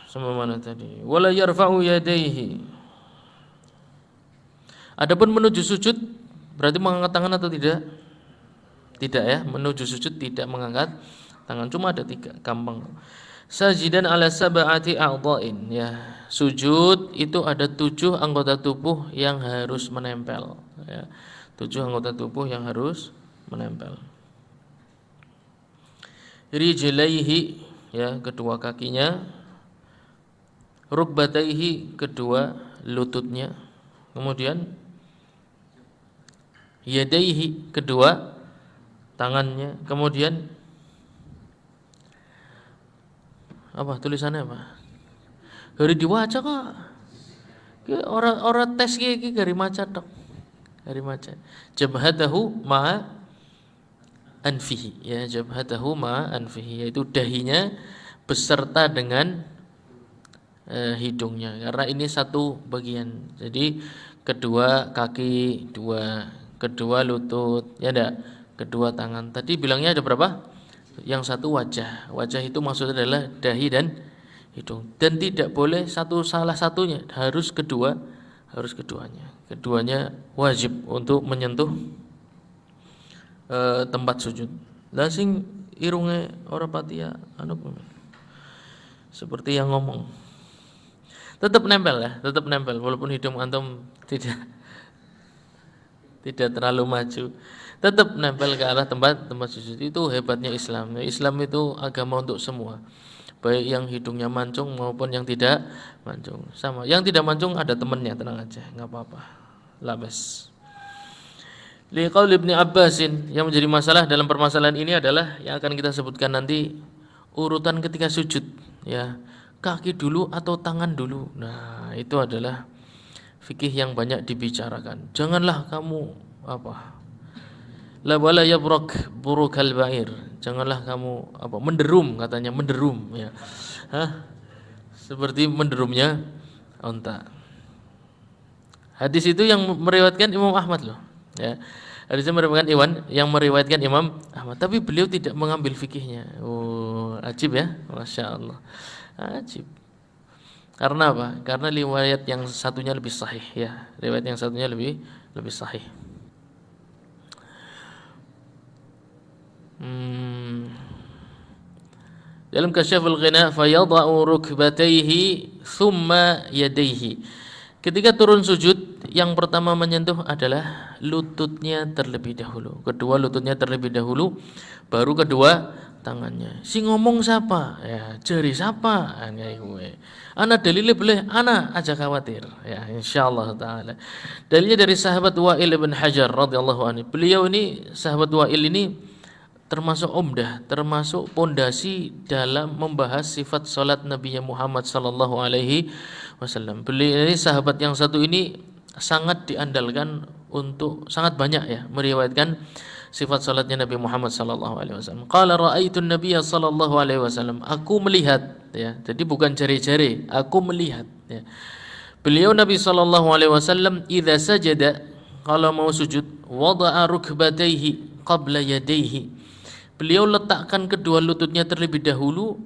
A: sama mana tadi? Wala yarfa'u yadayhi. Adapun menuju sujud berarti mengangkat tangan atau tidak? Tidak ya, menuju sujud tidak mengangkat tangan, cuma ada 3, gampang. Sajidan ala sab'ati a'dha'in, ya. Sujud itu ada 7 anggota tubuh yang harus menempel, ya. 7 anggota tubuh yang harus menempel. Rijlaihi, ya, kedua kakinya. Rukbataihi, kedua lututnya. Kemudian yadaihi, kedua tangannya. Kemudian apa tulisannya apa? Gari diwaca kok. Orang tes iki gari maca tok. Gari maca. Jabhatahu ma anfihi, ya, jabhatahu ma anfihi, yaitu dahinya beserta dengan hidungnya, karena ini satu bagian. Jadi kedua kaki, kedua lutut, ya enggak, kedua tangan. Tadi bilangnya ada berapa? Yang satu wajah. Wajah itu maksudnya adalah dahi dan hidung. Dan tidak boleh salah satunya, harus keduanya. Keduanya wajib untuk menyentuh tempat sujud. Lah sing irunge ora pati ya anu seperti yang ngomong. Tetap nempel ya, tetap nempel walaupun hidung antum tidak terlalu maju. Tetap nempel ke arah tempat sujud. Itu hebatnya Islam. Islam itu agama untuk semua. Baik yang hidungnya mancung maupun yang tidak mancung. Sama. Yang tidak mancung ada temannya, tenang aja, enggak apa-apa. Labas. Liqaul Ibnu Abbasin, yang menjadi masalah dalam permasalahan ini adalah yang akan kita sebutkan nanti, urutan ketika sujud, ya. Kaki dulu atau tangan dulu. Nah, itu adalah fikih yang banyak dibicarakan. Janganlah kamu la wala yabruk burukal ba'ir. Janganlah kamu menderum, katanya menderum, ya. Seperti menderumnya unta. Hadis itu yang meriwayatkan Imam Ahmad loh, ya. Hadisnya meriwayatkan Imam Ahmad, tapi beliau tidak mengambil fikihnya. Oh, ajib ya, Masya Allah, ajib. Karena apa? Karena riwayat yang satunya lebih sahih, ya. Riwayat yang satunya lebih sahih. Dalam Kasyaful Ghina, fayada'u rukbatayhi thumma yadayhi. Ketika turun sujud, yang pertama menyentuh adalah lututnya terlebih dahulu. Kedua lututnya terlebih dahulu, baru kedua tangannya. Si ngomong siapa? Ya, jari siapa? Ana dalilnya boleh, ana aja khawatir. Ya, insyaallah taala. Dalilnya dari sahabat Wa'il bin Hajar radhiyallahu anhu. Beliau ini, sahabat Wa'il ini termasuk umdah, termasuk pondasi dalam membahas sifat salat Nabi Muhammad sallallahu alaihi wasallam. Beliau ini, sahabat yang satu ini, sangat diandalkan untuk sangat banyak ya meriwayatkan sifat salatnya Nabi Muhammad sallallahu alaihi wasallam. Qala ra'aitu an-nabiyya sallallahu alaihi wasallam. Aku melihat, ya. Jadi bukan jari-jari, aku melihat, ya. Beliau Nabi sallallahu alaihi wasallam idza sajada, kalau mau sujud, wada'a rukbatayhi qabla yadayhi. Beliau letakkan kedua lututnya terlebih dahulu,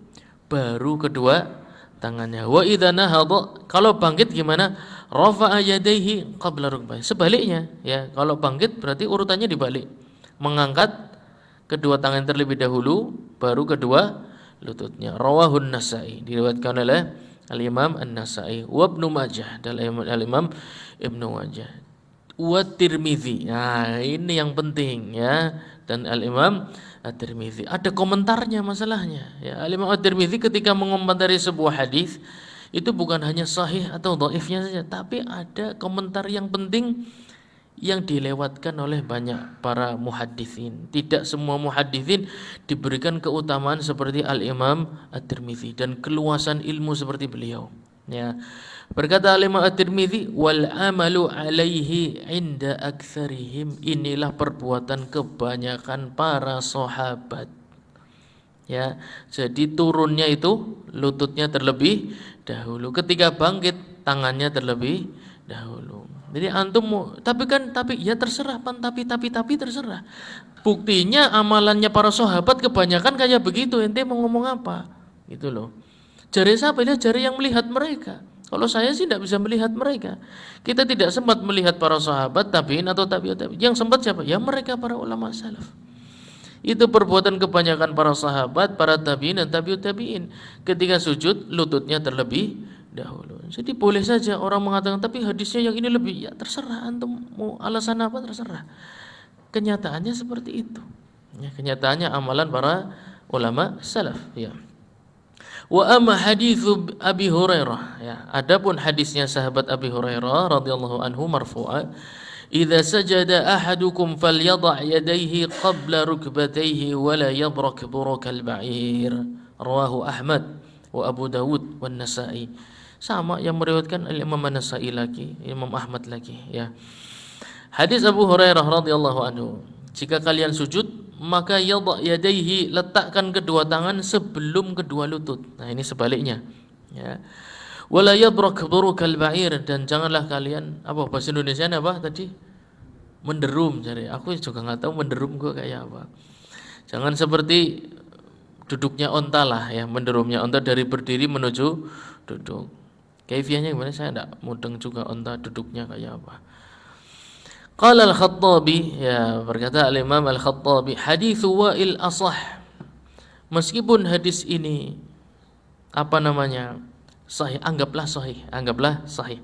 A: baru kedua tangannya. Wa idza nahadha, kalau bangkit gimana? Rafa'a yadayhi qabla rukbatayhi. Sebaliknya, ya. Kalau bangkit berarti urutannya dibalik. Mengangkat kedua tangan terlebih dahulu, baru kedua lututnya. Rawahun Nasa'i, diriwayatkan oleh Al-Imam An-Nasa'i, wa Ibnu Majah, dan Al-Imam Ibnu Majah, wa Tirmidzi. Nah, ini yang penting, ya. Dan Al-Imam At-Tirmidzi ada komentarnya masalahnya, ya. Al-Imam At-Tirmidzi ketika mengomentari sebuah hadis itu bukan hanya sahih atau dhaifnya saja, tapi ada komentar yang penting yang dilewatkan oleh banyak para muhadditsin. Tidak semua muhadditsin diberikan keutamaan seperti Al-Imam At-Tirmidzi dan keluasan ilmu seperti beliau, ya. Berkata Al-Imam At-Tirmidzi, wal amalu alaihi inda aktsarihim, inilah perbuatan kebanyakan para sahabat, ya. Jadi turunnya itu lututnya terlebih dahulu, ketika bangkit tangannya terlebih dahulu. Jadi antum tapi ya terserah pan, tapi terserah. Buktinya amalannya para sahabat kebanyakan kayak begitu, ente mau ngomong apa? Gitu loh. Jari siapa? Dia jari yang melihat mereka. Kalau saya sih tidak bisa melihat mereka. Kita tidak sempat melihat para sahabat, tabi'in atau tabi'ut. Yang sempat siapa? Ya mereka para ulama salaf. Itu perbuatan kebanyakan para sahabat, para tabi'in dan tabi'ut tabi'in. Ketika sujud, lututnya terlebih dahulu. Jadi boleh saja orang mengatakan, tapi hadisnya yang ini lebih, ya terserah antum mau alasan apa, terserah. Kenyataannya seperti itu. Ya, kenyataannya amalan para ulama salaf, ya. Wa amma haditsu Abi Hurairah, ya. Adapun hadisnya sahabat Abi Hurairah radhiyallahu anhu marfu'a, idza sajada ahadukum falyadha' yadayhi qabla rukbatayhi wa la yabrak burukal ba'ir. Rawahu Ahmad wa Abu Dawud wan Nasa'i. Sama yang meriwayatkan Imam An-Nasa'i lagi, Imam Ahmad lagi, ya. Hadis Abu Hurairah radhiyallahu anhu, jika kalian sujud maka yadha yadayhi, letakkan kedua tangan sebelum kedua lutut. Nah, ini sebaliknya. Ya. Wala yadrak durukal ba'ir, dan janganlah kalian, apa bahasa Indonesia apa tadi? Menderum, cari. Aku juga nggak tahu menderum kok kayak apa. Jangan seperti duduknya onta lah ya, menderumnya onta dari berdiri menuju duduk. Kaifiahnya gimana saya enggak mudeng juga onta duduknya kayak apa. Qala Al-Khattabi, ya berkata Al-Imam Al-Khattabi, hadits Wa'il asah. Meskipun hadis ini apa namanya? Sahih, anggaplah sahih.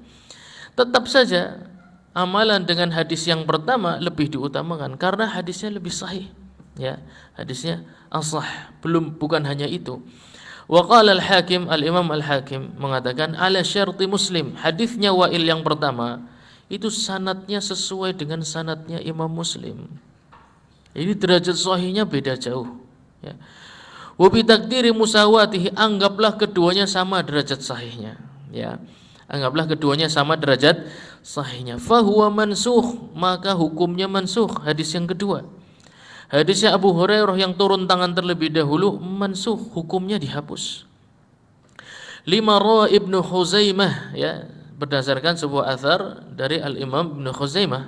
A: Tetap saja amalan dengan hadis yang pertama lebih diutamakan karena hadisnya lebih sahih. Ya, hadisnya asah, bukan hanya itu. Wa qala Al-Hakim, Al-Imam Al-Hakim mengatakan ala syarti Muslim, hadisnya Wa'il yang pertama itu sanadnya sesuai dengan sanadnya Imam Muslim. Ini derajat sahihnya beda jauh. Ya. Wa bi taqdiri musawatihi, anggaplah keduanya sama derajat sahihnya. Ya. Anggaplah keduanya sama derajat sahihnya. Fa huwa mansukh, maka hukumnya mansukh. Hadis yang kedua. Hadisnya Abu Hurairah yang turun tangan terlebih dahulu mansukh, hukumnya dihapus. Lima rawa Ibnu Khuzaimah, ya, berdasarkan sebuah athar dari Al-Imam Ibnu Khuzaimah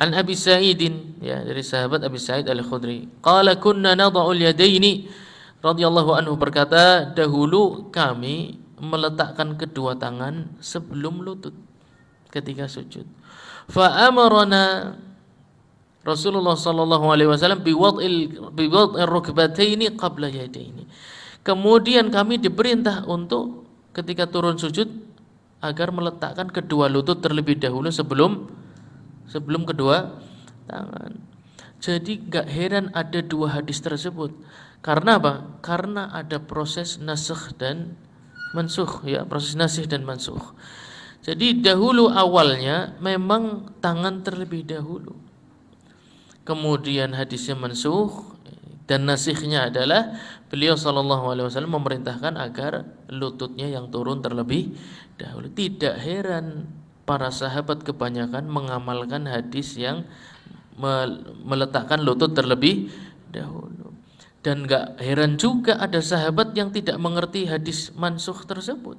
A: an Abi Sa'idin, ya, dari sahabat Abi Sa'id Al-Khudri, qala kunna nadha'ul yadaini, radhiyallahu anhu berkata, dahulu kami meletakkan kedua tangan sebelum lutut ketika sujud. Fa amarna Rasulullah sallallahu alaihi wasallam biwad'ir rukbataini qabla yadaini. Kemudian kami diperintah untuk ketika turun sujud agar meletakkan kedua lutut terlebih dahulu sebelum kedua tangan. Jadi enggak heran ada dua hadis tersebut. Karena apa? Karena ada proses nasakh dan mansukh, ya, proses nasikh dan mansukh. Jadi dahulu awalnya memang tangan terlebih dahulu. Kemudian hadisnya mansukh dan nasikhnya adalah beliau sallallahu alaihi wasallam memerintahkan agar lututnya yang turun terlebih dahulu. Tidak heran para sahabat kebanyakan mengamalkan hadis yang meletakkan lutut terlebih dahulu. Dan enggak heran juga ada sahabat yang tidak mengerti hadis mansukh tersebut.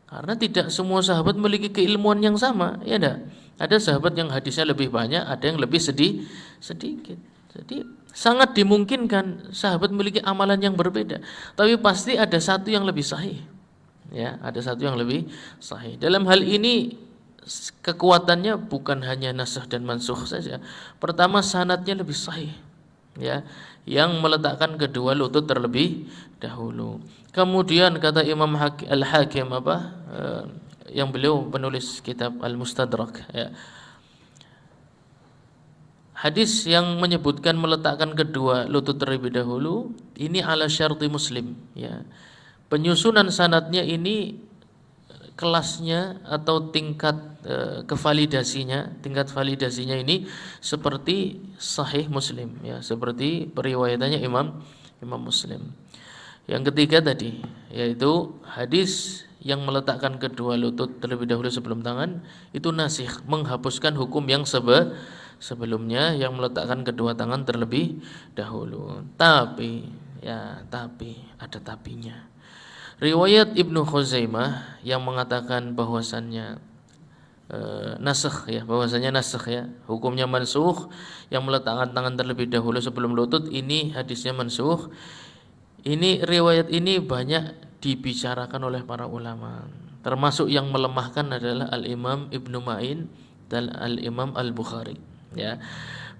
A: Karena tidak semua sahabat memiliki keilmuan yang sama, ya enggak? Ada sahabat yang hadisnya lebih banyak, ada yang lebih sedikit. Jadi sangat dimungkinkan sahabat memiliki amalan yang berbeda, tapi pasti ada satu yang lebih sahih. Ya, ada satu yang lebih sahih. Dalam hal ini kekuatannya bukan hanya nasakh dan mansukh saja. Pertama, sanadnya lebih sahih. Ya, yang meletakkan kedua lutut terlebih dahulu. Kemudian kata Imam Al-Hakim yang beliau penulis kitab Al-Mustadrak, ya. Hadis yang menyebutkan meletakkan kedua lutut terlebih dahulu ini ala syarti Muslim, ya. Penyusunan sanadnya ini kelasnya atau tingkat tingkat validasinya ini seperti sahih Muslim, ya, seperti periwayatannya Imam Muslim. Yang ketiga tadi yaitu hadis yang meletakkan kedua lutut terlebih dahulu sebelum tangan itu nasikh, menghapuskan hukum yang sebelumnya yang meletakkan kedua tangan terlebih dahulu. Tapi ada tapinya. Riwayat Ibnu Khuzaimah yang mengatakan bahwasannya nasakh, ya, bahwasannya nasakh, ya, hukumnya mansukh, yang meletakkan tangan terlebih dahulu sebelum lutut, ini hadisnya mansukh. Ini riwayat ini banyak dibicarakan oleh para ulama. Termasuk yang melemahkan adalah Al-Imam Ibnu Ma'in dan Al-Imam Al-Bukhari, ya.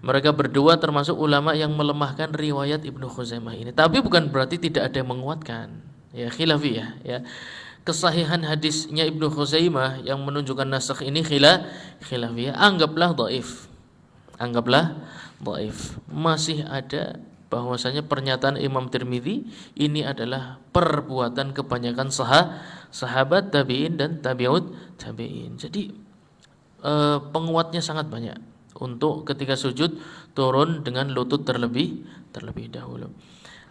A: Mereka berdua termasuk ulama yang melemahkan riwayat Ibnu Khuzaimah ini. Tapi bukan berarti tidak ada yang menguatkan, ya, khilafiyah, ya. Kesahihan hadisnya Ibnu Khuzaimah yang menunjukkan nasakh ini khilafiyah, anggaplah dhaif. Masih ada bahwasanya pernyataan Imam Tirmidzi ini adalah perbuatan kebanyakan sahabat tabi'in dan tabi'in. Jadi penguatnya sangat banyak untuk ketika sujud turun dengan lutut terlebih dahulu.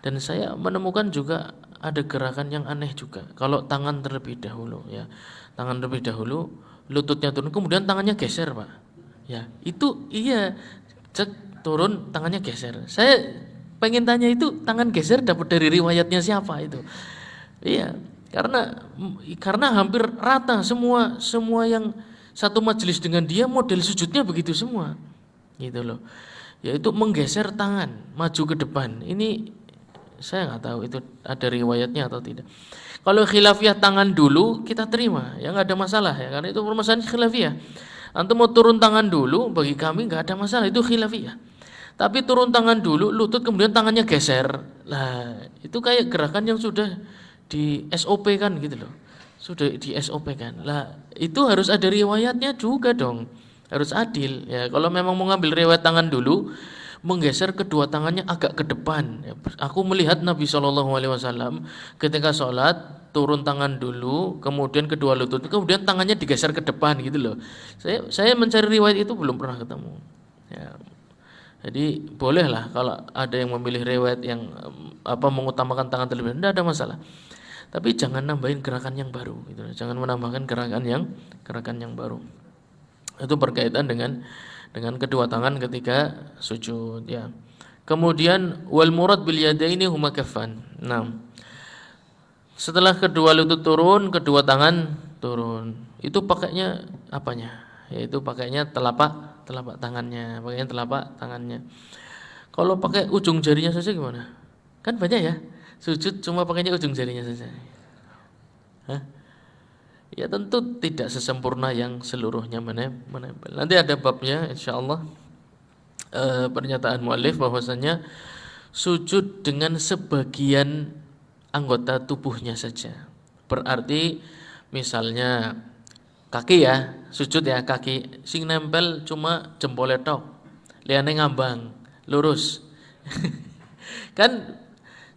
A: Dan saya menemukan juga ada gerakan yang aneh juga. Kalau tangan terlebih dahulu, ya, tangan terlebih dahulu, lututnya turun, kemudian tangannya geser, Pak. Ya, itu iya, turun tangannya geser. Saya pengen tanya itu tangan geser dapat dari riwayatnya siapa itu? Iya, karena hampir rata semua yang satu majelis dengan dia model sujudnya begitu semua. Gitu loh. Yaitu menggeser tangan maju ke depan. Ini saya nggak tahu itu ada riwayatnya atau tidak. Kalau khilafiyah tangan dulu kita terima, ya nggak ada masalah ya, karena itu permasalahan khilafiyah. Antum mau turun tangan dulu, bagi kami nggak ada masalah, itu khilafiyah. Tapi turun tangan dulu, lutut kemudian tangannya geser, lah itu kayak gerakan yang sudah di SOP kan gitu loh, sudah di SOP kan. Lah itu harus ada riwayatnya juga dong, harus adil ya. Kalau memang mau ngambil riwayat tangan dulu, menggeser kedua tangannya agak ke depan. Aku melihat Nabi SAW ketika sholat turun tangan dulu, kemudian kedua lutut, kemudian tangannya digeser ke depan gitu loh. Saya mencari riwayat itu belum pernah ketemu. Ya. Jadi bolehlah kalau ada yang memilih riwayat yang mengutamakan tangan terlebih dahulu, tidak ada masalah. Tapi jangan nambahin gerakan yang baru, gitu. Jangan menambahkan gerakan yang baru. Itu berkaitan dengan kedua tangan ketika sujud ya. Kemudian wal murad bil yadaini huma kaffan. Nah, setelah kedua lutut turun, kedua tangan turun. Itu pakainya apanya? Yaitu pakainya telapak tangannya, pakainya telapak tangannya. Kalau pakai ujung jarinya saja gimana? Kan banyak ya. Sujud cuma pakainya ujung jarinya saja. Hah? Ya tentu tidak sesempurna yang seluruhnya menempel. Nanti ada babnya insyaallah, pernyataan muallif bahwasanya sujud dengan sebagian anggota tubuhnya saja. Berarti misalnya kaki ya, sujud ya kaki sing nempel cuma jempolnya tok. Liyane ngambang, lurus. Kan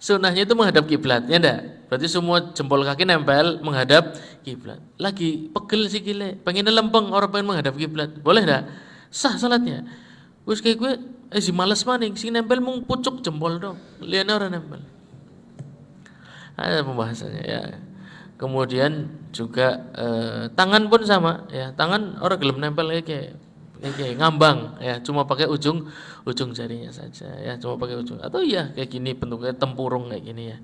A: sunahnya itu menghadap kiblat, ya enggak? Berarti semua jempol kaki nempel menghadap kiblat. Lagi pegel sikile, pengen lempeng orang pengen menghadap kiblat. Boleh enggak? Sah salatnya. Wis kayak gue si males maning, sing nempel mung pucuk jempol dong. Liyane ora nempel. Ada pembahasannya ya. Kemudian juga tangan pun sama ya. Tangan orang gelem nempel kayak ngambang ya, cuma pakai ujung jarinya saja ya, cuma pakai ujung. Atau ya kayak gini bentuknya tempurung kayak gini ya.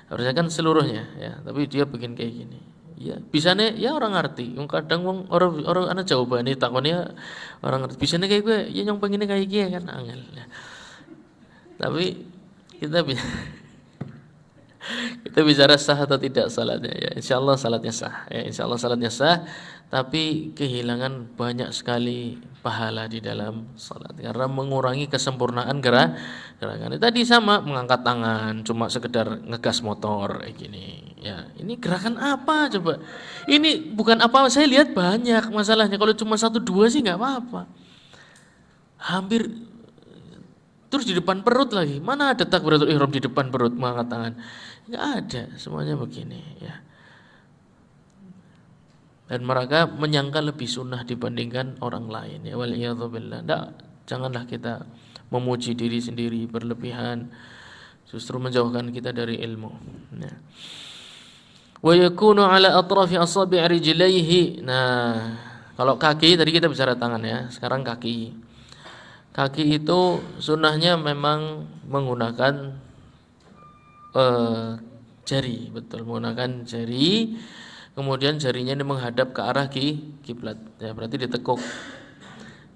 A: Harusnya kan seluruhnya ya, tapi dia bikin kayak gini. Ya, bisanya ya orang ngerti. Kadang orang ana jawabane takonnya orang ngerti. Bisanya kayak gue, ya nyong pengennya kayak gini kan angel ya. Tapi kita bicara sah atau tidak salatnya ya. Insyaallah salatnya sah ya, insyaallah salatnya sah, tapi kehilangan banyak sekali pahala di dalam salat karena mengurangi kesempurnaan gerakan. Tadi sama mengangkat tangan cuma sekedar ngegas motor kayak gini ya. Ini gerakan apa coba? Ini bukan apa, saya lihat banyak masalahnya. Kalau cuma 1-2 sih enggak apa-apa. Hampir terus di depan perut lagi. Mana ada takbiratul ihram di depan perut mengangkat tangan? Enggak ada, semuanya begini ya. Dan mereka menyangka lebih sunnah dibandingkan orang lain ya, waliyadzubillah. Janganlah kita memuji diri sendiri berlebihan, justru menjauhkan kita dari ilmu ya. Wa yakunu ala atrafi asabi' rijlaihi. Nah, kalau kaki tadi kita bicara tangan ya, sekarang kaki. Kaki itu sunnahnya memang menggunakan jari, betul, menggunakan jari. Kemudian jarinya ini menghadap ke arah kiblat ya, berarti ditekuk.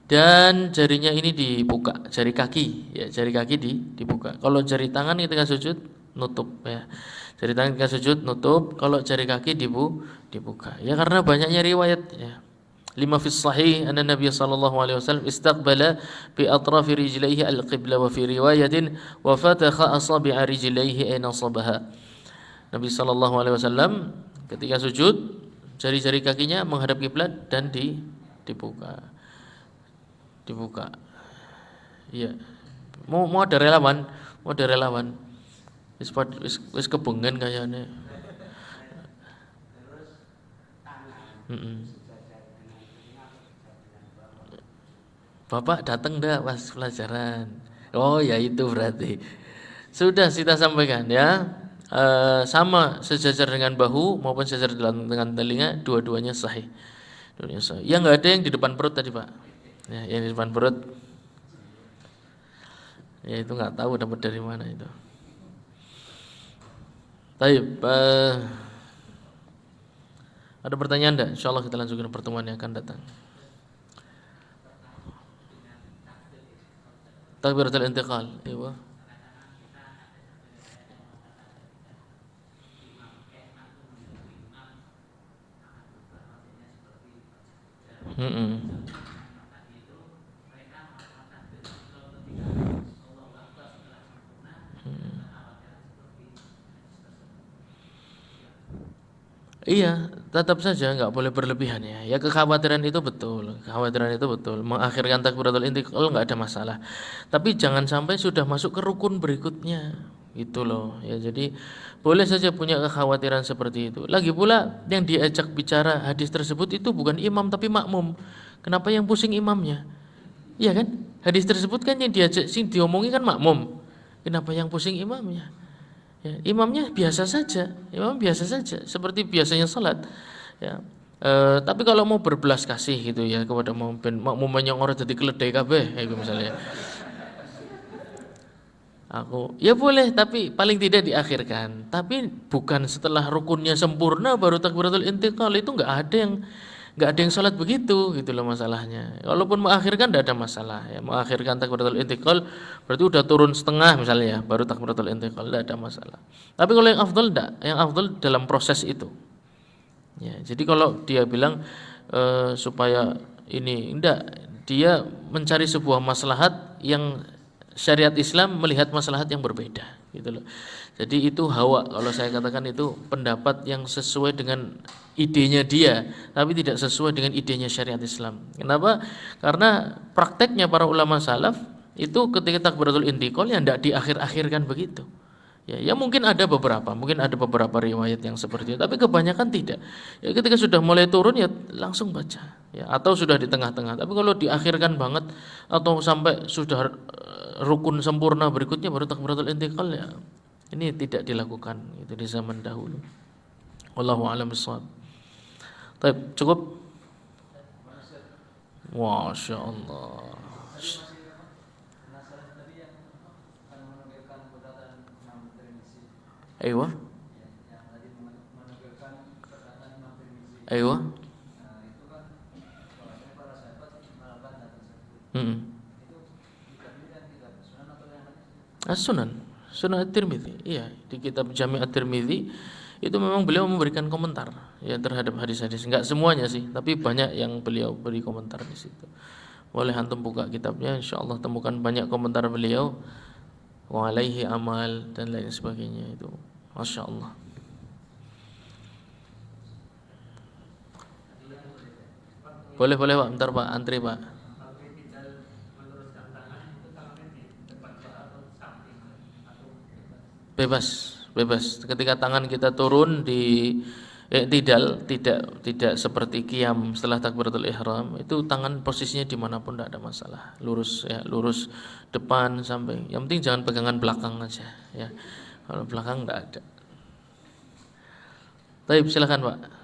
A: Dan jarinya ini dibuka, jari kaki ya, jari kaki dibuka. Kalau jari tangan ketika sujud nutup ya. Jari tangan ketika sujud nutup, kalau jari kaki dibuka. Ya karena banyaknya riwayat ya. Lima fi sahih anna Nabi sallallahu alaihi wasallam istaqbala bi atrafi rijlaihi al-qibla wa fi riwayatin wa fatakha asabi'a rijlaihi ayna sabaha. Nabi sallallahu alaihi wasallam ketika sujud jari-jari kakinya menghadap kiblat dan dibuka. Iya. Mau ada relawan. Wis kebengen kayaknya. Bapak datang dah pas pelajaran. Oh ya itu berarti sudah kita sampaikan ya. Sama sejajar dengan bahu maupun sejajar dengan telinga, dua-duanya sahih. Ya nggak ada yang di depan perut tadi Pak. Ya, yang di depan perut. Ya itu nggak tahu dapat dari mana itu. Baik, ada pertanyaan enggak? Insyaallah kita lanjutkan pertemuan yang akan datang. Takbiratul intiqal. Iya. Iya, tetap saja nggak boleh berlebihan ya. Ya kekhawatiran itu betul, kekhawatiran itu betul. Mengakhirkan takbiratul intiqal nggak ada masalah. Tapi jangan sampai sudah masuk ke rukun berikutnya, gitu loh. Ya jadi boleh saja punya kekhawatiran seperti itu. Lagi pula yang diajak bicara hadis tersebut itu bukan imam tapi makmum. Kenapa yang pusing imamnya? Iya kan? Hadis tersebut kan yang diajak sing diomongi kan makmum. Kenapa yang pusing imamnya? Ya, imamnya biasa saja, imam biasa saja, seperti biasanya salat. Ya, tapi kalau mau berbelas kasih gitu ya kepada makmum yang orang jadi keledai kabeh, kayak misalnya. Aku, ya boleh, tapi paling tidak diakhirkan. Tapi bukan setelah rukunnya sempurna baru takbiratul intiqal, itu nggak ada yang sholat begitu gitu loh masalahnya. Walaupun mengakhirkan tidak ada masalah ya, mengakhirkan takbiratul intiqal berarti udah turun setengah misalnya ya, baru takbiratul intiqal tidak ada masalah. Tapi kalau yang afdal tidak, yang afdal dalam proses itu. Ya, jadi kalau dia bilang supaya ini tidak, dia mencari sebuah maslahat yang syariat Islam melihat maslahat yang berbeda gitu loh. Jadi itu hawa, kalau saya katakan itu pendapat yang sesuai dengan idenya dia, tapi tidak sesuai dengan idenya syariat Islam. Kenapa? Karena prakteknya para ulama salaf itu ketika takbiratul intiqal yang tidak diakhir-akhirkan begitu. Ya mungkin ada beberapa riwayat yang seperti itu, tapi kebanyakan tidak. Ya ketika sudah mulai turun ya langsung baca. Ya, atau sudah di tengah-tengah. Tapi kalau diakhirkan banget atau sampai sudah rukun sempurna berikutnya baru takbiratul intiqal ya, ini tidak dilakukan itu di zaman dahulu. Wallahu a'lam bishawab. Baik, cukup. Masya Allah. Ayo. Ayo. As-Sunan, Sunan At-Tirmidzi. Iya, di kitab Jami' At-Tirmidzi itu memang beliau memberikan komentar ya terhadap hadis-hadis. Enggak semuanya sih, tapi banyak yang beliau beri komentar di situ. Boleh antum buka kitabnya, insyaallah temukan banyak komentar beliau. Wa alaihi amal dan lain sebagainya itu. Masya Allah. Boleh Pak, bentar Pak, antri Pak. Bebas. Ketika tangan kita turun di tidak seperti qiyam setelah takbiratul ihram, itu tangan posisinya dimanapun tidak ada masalah, lurus ya, lurus depan sampai. Yang penting jangan pegangan belakang aja ya. Kalau belakang tidak ada. Baik, silakan Pak.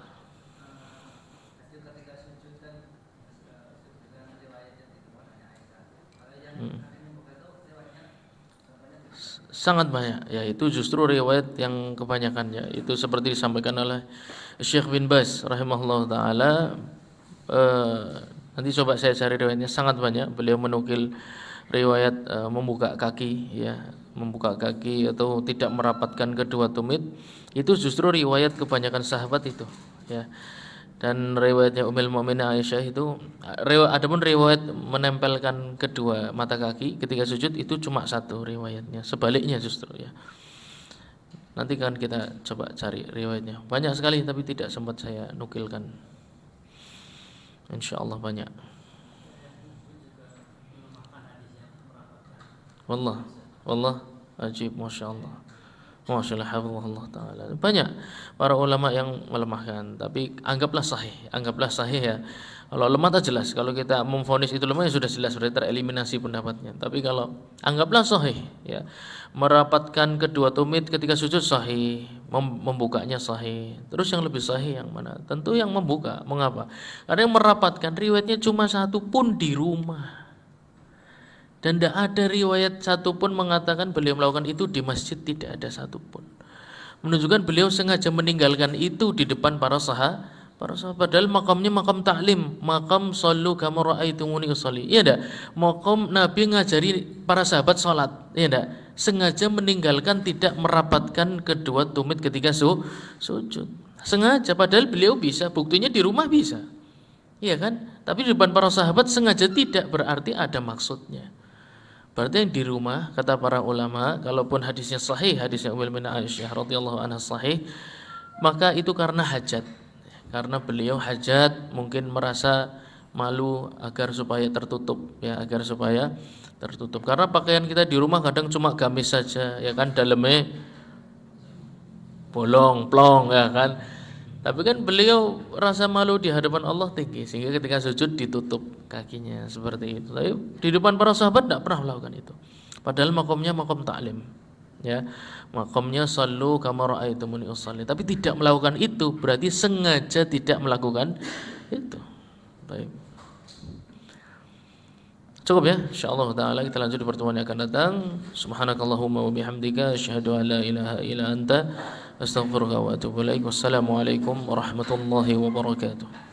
A: Sangat banyak ya, itu justru riwayat yang kebanyakannya itu seperti disampaikan oleh Syekh bin Baz rahimahullah taala. Nanti coba saya cari riwayatnya, sangat banyak. Beliau menukil riwayat membuka kaki ya, membuka kaki atau tidak merapatkan kedua tumit, itu justru riwayat kebanyakan sahabat itu ya. Dan riwayatnya Ummul Mukminin Aisyah itu adapun riwayat menempelkan kedua mata kaki ketika sujud itu cuma satu riwayatnya, sebaliknya justru ya. Nanti kan kita coba cari riwayatnya, banyak sekali tapi tidak sempat saya nukilkan. Insyaallah banyak. Wallah ajib, masya Allah. Masya Allah ta'ala. Banyak para ulama yang melemahkan, tapi anggaplah sahih ya. Kalau lemah tak jelas, kalau kita memvonis itu lemah ya sudah jelas, sudah tereliminasi pendapatnya. Tapi kalau anggaplah sahih ya, merapatkan kedua tumit ketika sujud sahih, membukanya sahih. Terus yang lebih sahih yang mana? Tentu yang membuka. Mengapa? Karena yang merapatkan riwayatnya cuma satu pun di rumah. Dan tidak ada riwayat satupun mengatakan beliau melakukan itu di masjid, tidak ada satupun. Menunjukkan beliau sengaja meninggalkan itu di depan para sahabat. Padahal makamnya makam taklim, makam sallu kama ra'aitumuni usolli. Iya enggak? Makam Nabi ngajari para sahabat sholat. Iya enggak? Sengaja meninggalkan, tidak merapatkan kedua tumit ketika sujud. Sengaja, padahal beliau bisa, buktinya di rumah bisa. Iya kan? Tapi di depan para sahabat sengaja tidak, berarti ada maksudnya. Berarti yang di rumah, kata para ulama, kalaupun hadisnya sahih, hadisnya Ummul Mukminin Aisyah radhiyallahu anha sahih, maka itu karena hajat. Karena beliau hajat, mungkin merasa malu agar supaya tertutup, ya, agar supaya tertutup. Karena pakaian kita di rumah kadang cuma gamis saja, ya kan, dalamnya bolong, plong, ya kan. Tapi kan beliau rasa malu di hadapan Allah tinggi, sehingga ketika sujud ditutup kakinya seperti itu. Tapi di depan para sahabat tidak pernah melakukan itu. Padahal makamnya makam taklim, ya, makamnya sallu kama ra'aitumuni usolli. Tapi tidak melakukan itu berarti sengaja tidak melakukan itu. Baik. Cukup ya, insyaallah taala kita lanjut di pertemuan yang akan datang. Subhanakallahumma wa bihamdika asyhadu an la ilaha illa anta astaghfiruka wa atubu ilaik. Wassalamualaikum warahmatullahi wabarakatuh.